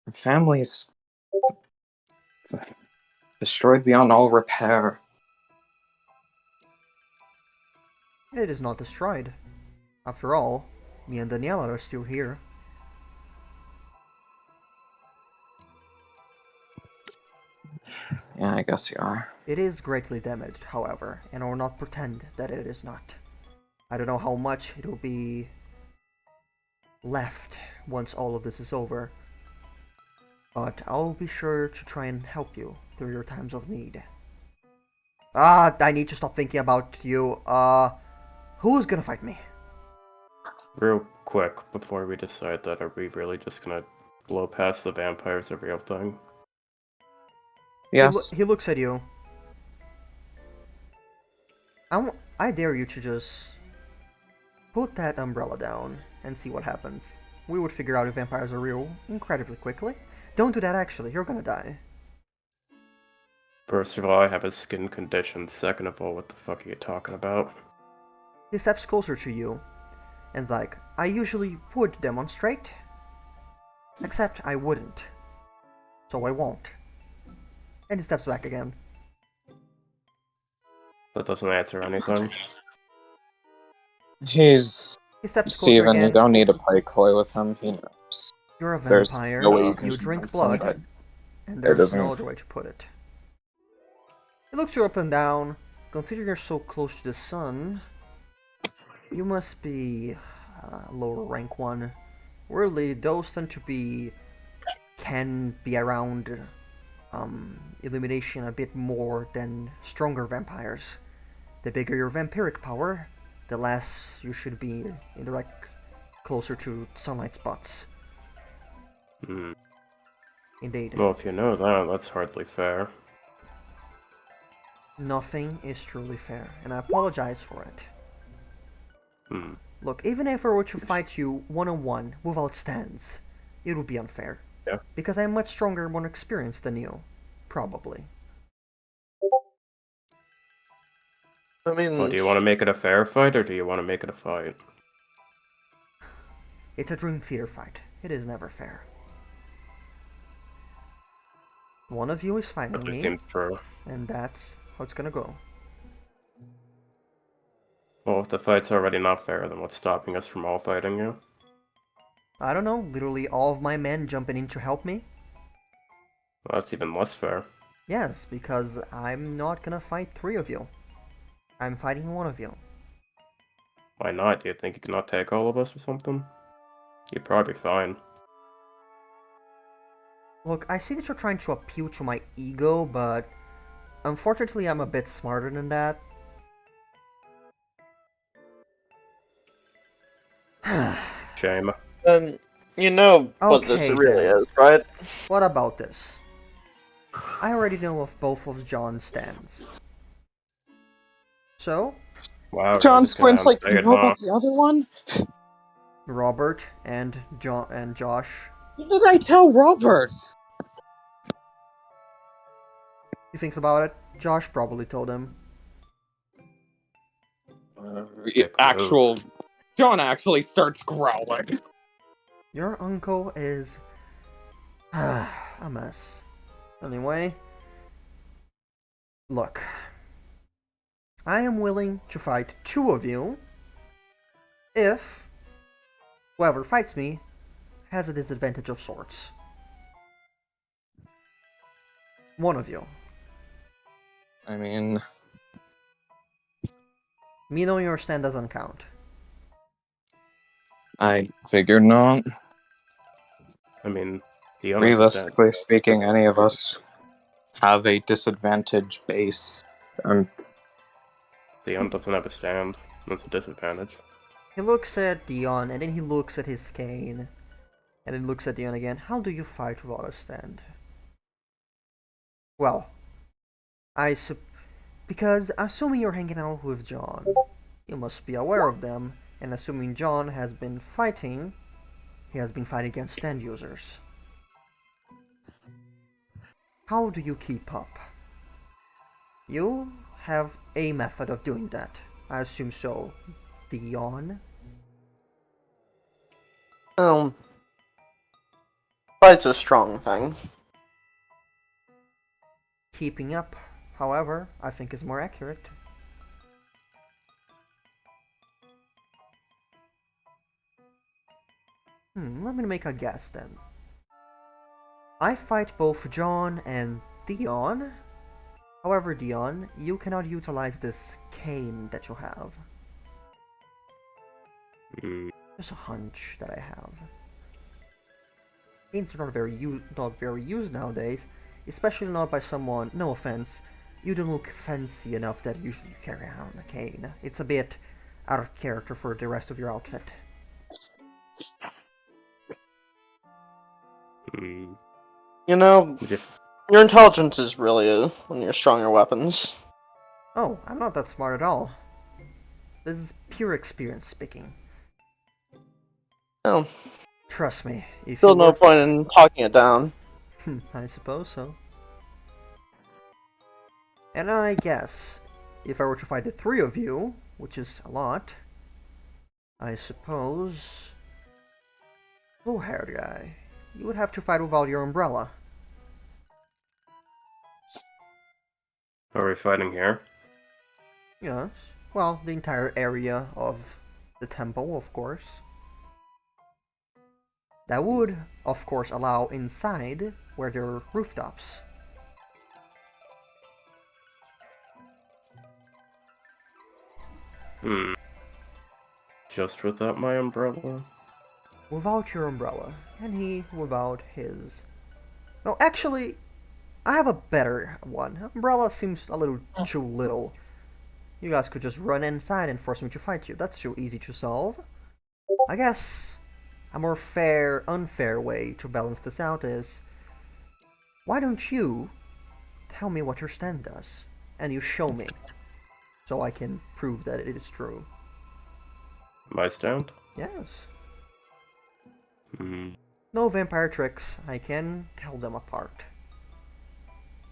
[SPEAKER 7] Our family's destroyed beyond all repair.
[SPEAKER 6] It is not destroyed. After all, me and Daniela are still here.
[SPEAKER 7] Yeah, I guess you are.
[SPEAKER 6] It is greatly damaged, however, and I will not pretend that it is not. I don't know how much it will be left once all of this is over, but I'll be sure to try and help you through your times of need. I need to stop thinking about you. Who's gonna fight me?
[SPEAKER 2] Real quick, before we decide that, are we really just gonna blow past the vampires a real thing?
[SPEAKER 7] Yes.
[SPEAKER 6] He looks at you. I dare you to just put that umbrella down and see what happens. We would figure out if vampires are real incredibly quickly. Don't do that actually, you're gonna die.
[SPEAKER 2] First of all, I have a skin condition. Second of all, what the fuck are you talking about?
[SPEAKER 6] He steps closer to you and's like, I usually would demonstrate, except I wouldn't. So I won't. And he steps back again.
[SPEAKER 2] That doesn't answer anything.
[SPEAKER 7] He's...
[SPEAKER 6] He steps closer
[SPEAKER 7] Steven, you
[SPEAKER 6] again.
[SPEAKER 7] don't need to play coy with him. He knows.
[SPEAKER 6] You're a
[SPEAKER 7] There's
[SPEAKER 6] vampire,
[SPEAKER 7] no way you can
[SPEAKER 6] you drink
[SPEAKER 7] convince
[SPEAKER 6] blood,
[SPEAKER 7] him that
[SPEAKER 6] and
[SPEAKER 7] it
[SPEAKER 6] there's
[SPEAKER 7] doesn't-
[SPEAKER 6] no other way to put it. He looks you up and down. Considering you're so close to the sun, you must be a lower rank one. Really, those tend to be... can be around elimination a bit more than stronger vampires. The bigger your vampiric power, the less you should be in direct closer to sunlight spots.
[SPEAKER 2] Hmm.
[SPEAKER 6] Indeed.
[SPEAKER 2] Well, if you know that, that's hardly fair.
[SPEAKER 6] Nothing is truly fair, and I apologize for it.
[SPEAKER 2] Hmm.
[SPEAKER 6] Look, even if I were to fight you one-on-one without stands, it would be unfair.
[SPEAKER 2] Yeah.
[SPEAKER 6] Because I'm much stronger and more experienced than you. Probably.
[SPEAKER 3] I mean,
[SPEAKER 2] Well, do you want to make it a fair fight, or do you want to make it a fight?
[SPEAKER 6] It's a dream theater fight. It is never fair. One of you is fighting
[SPEAKER 2] That just
[SPEAKER 6] me,
[SPEAKER 2] seems true.
[SPEAKER 6] and that's how it's gonna go.
[SPEAKER 2] Well, if the fight's already not fair, then what's stopping us from all fighting you?
[SPEAKER 6] I don't know, literally all of my men jumping in to help me?
[SPEAKER 2] Well, that's even less fair.
[SPEAKER 6] Yes, because I'm not gonna fight 3 of you. I'm fighting 1 of you.
[SPEAKER 2] Why not? Do you think you cannot take all of us or something? You'd probably be fine.
[SPEAKER 6] Look, I see that you're trying to appeal to my ego, but unfortunately I'm a bit smarter than that.
[SPEAKER 2] Shame.
[SPEAKER 3] then you know what this
[SPEAKER 6] Okay,
[SPEAKER 3] really
[SPEAKER 6] then.
[SPEAKER 3] is, right?
[SPEAKER 6] What about this? I already know of both of John's stands. So,
[SPEAKER 2] Wow. you're
[SPEAKER 7] John
[SPEAKER 2] just gonna
[SPEAKER 7] squints like,
[SPEAKER 2] say
[SPEAKER 7] you
[SPEAKER 2] it,
[SPEAKER 7] know
[SPEAKER 2] huh?
[SPEAKER 7] about the other one?
[SPEAKER 6] Robert and John and Josh.
[SPEAKER 7] What did I tell Robert?
[SPEAKER 6] He thinks about it. Josh probably told him.
[SPEAKER 7] Actual... John actually starts growling.
[SPEAKER 6] Your uncle is a mess. Anyway, look. I am willing to fight 2 of you if whoever fights me has a disadvantage of sorts. 1 of you.
[SPEAKER 7] I mean...
[SPEAKER 6] Me knowing your stand doesn't count.
[SPEAKER 7] I figured not.
[SPEAKER 2] I mean, Dion isn't dead.
[SPEAKER 7] Realistically speaking, any of us have a disadvantage base.
[SPEAKER 2] Dion doesn't have a stand. That's a disadvantage.
[SPEAKER 6] He looks at Dion, and then he looks at his cane, and then looks at Dion again. How do you fight without a stand? Well, because assuming you're hanging out with John, you must be aware of them, and assuming John has been fighting, he has been fighting against stand users. How do you keep up? You have a method of doing that. I assume so. Dion?
[SPEAKER 3] Fight's a strong thing.
[SPEAKER 6] Keeping up, however, I think is more accurate. Let me make a guess then. I fight both John and Dion. However, Dion, you cannot utilize this cane that you have. Just a hunch that I have. Canes are not very used nowadays, especially not by someone. No offense, you don't look fancy enough that you should carry around a cane. It's a bit out of character for the rest of your outfit.
[SPEAKER 3] You know, your intelligence is really one of your stronger weapons.
[SPEAKER 6] Oh, I'm not that smart at all. This is pure experience speaking.
[SPEAKER 3] Oh.
[SPEAKER 6] Trust me, if
[SPEAKER 3] Still
[SPEAKER 6] you
[SPEAKER 3] no point in talking it down.
[SPEAKER 6] I suppose so. And I guess, if I were to fight the three of you, which is a lot, I suppose... blue-haired guy, you would have to fight without your umbrella.
[SPEAKER 2] Are we fighting here?
[SPEAKER 6] Yes. Well, the entire area of the temple, of course. That would, of course, allow inside, where there are rooftops.
[SPEAKER 2] Just without my umbrella?
[SPEAKER 6] Without your umbrella, and he without his. No, actually, I have a better one. Umbrella seems a little too little. You guys could just run inside and force me to fight you. That's too easy to solve. I guess a more unfair way to balance this out is, why don't you tell me what your stand does, and you show me, so I can prove that it is true.
[SPEAKER 2] My stand?
[SPEAKER 6] Yes.
[SPEAKER 2] Hmm.
[SPEAKER 6] No vampire tricks. I can tell them apart.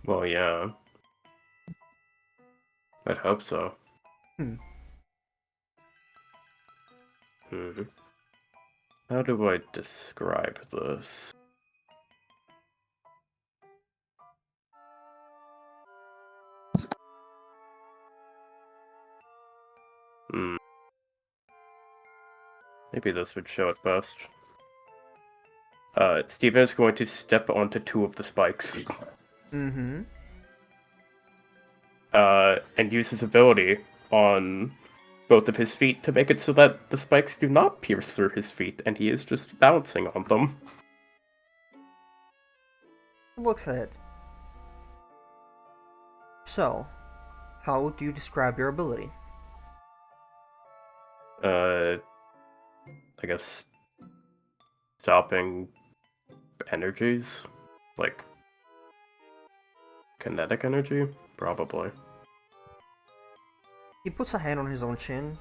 [SPEAKER 2] Well, yeah. I'd hope so. How do I describe this? Maybe this would show it best. Steven is going to step onto two of the spikes.
[SPEAKER 6] Mm-hmm.
[SPEAKER 2] And use his ability on both of his feet to make it so that the spikes do not pierce through his feet, and he is just bouncing on them.
[SPEAKER 6] Looks at it. So, how do you describe your ability?
[SPEAKER 2] I guess stopping energies? Like kinetic energy? Probably.
[SPEAKER 6] He puts a hand on his own chin.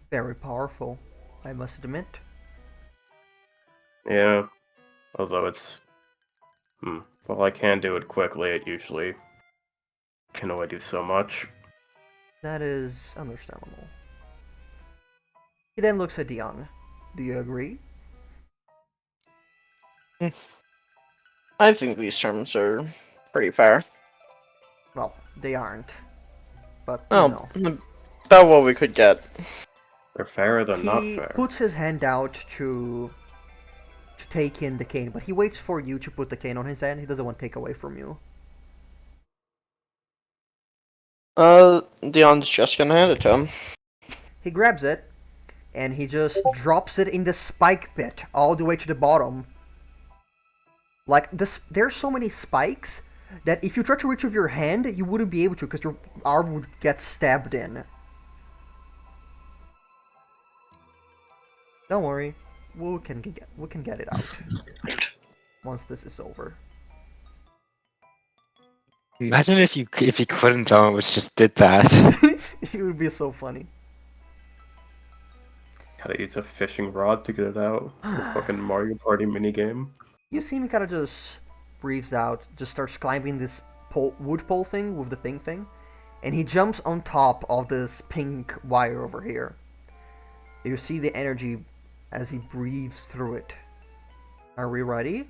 [SPEAKER 6] Very powerful, I must admit.
[SPEAKER 2] Yeah. Although it's... Well, I can do it quickly, it usually can only do so much.
[SPEAKER 6] That is understandable. He then looks at Dion. Do you agree?
[SPEAKER 3] I think these terms are pretty fair.
[SPEAKER 6] Well, they aren't. But,
[SPEAKER 3] Oh, about what we could get.
[SPEAKER 2] They're fairer than not fair.
[SPEAKER 6] He puts his hand out to take in the cane, but he waits for you to put the cane on his hand. He doesn't want to take away from you.
[SPEAKER 3] Dion's just gonna hand it to him.
[SPEAKER 6] He grabs it, and he just drops it in the spike pit all the way to the bottom. Like, there's so many spikes that if you try to reach with your hand, you wouldn't be able to because your arm would get stabbed in. Don't worry, we can get it out once this is over.
[SPEAKER 5] Imagine if you couldn't tell which just did that.
[SPEAKER 6] It would be so funny.
[SPEAKER 2] Gotta use a fishing rod to get it out. The fucking Mario Party minigame.
[SPEAKER 6] You see him kind of just breathes out, just starts climbing this wood pole thing with the pink thing, and he jumps on top of this pink wire over here. You see the energy as he breathes through it. Are we ready?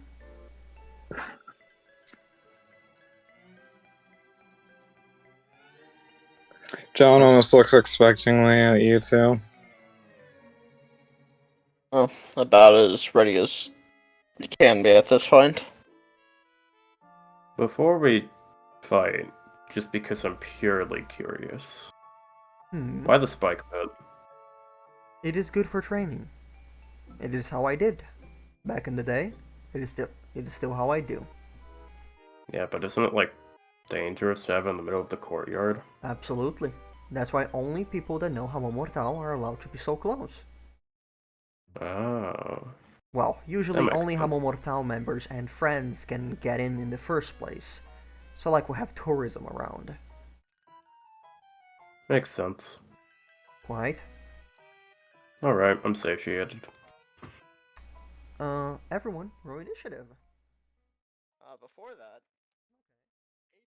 [SPEAKER 7] John almost looks expectingly at you two.
[SPEAKER 3] Oh, about as ready as it can be at this point.
[SPEAKER 2] Before we fight, just because I'm purely curious, why the spike pit?
[SPEAKER 6] It is good for training. It is how I did back in the day. It is still how I do.
[SPEAKER 2] Yeah, but isn't it like dangerous to have in the middle of the courtyard?
[SPEAKER 6] Absolutely. That's why only people that know Hamon Mortal are allowed to be so close.
[SPEAKER 2] Oh.
[SPEAKER 6] Well, usually
[SPEAKER 2] makes
[SPEAKER 6] only
[SPEAKER 2] sense.
[SPEAKER 6] Hamon Mortal members and friends can get in the first place. So like we have tourism around.
[SPEAKER 2] Makes sense.
[SPEAKER 6] Right?
[SPEAKER 2] Alright, I'm satiated.
[SPEAKER 6] Everyone, roll initiative.
[SPEAKER 3] Before that,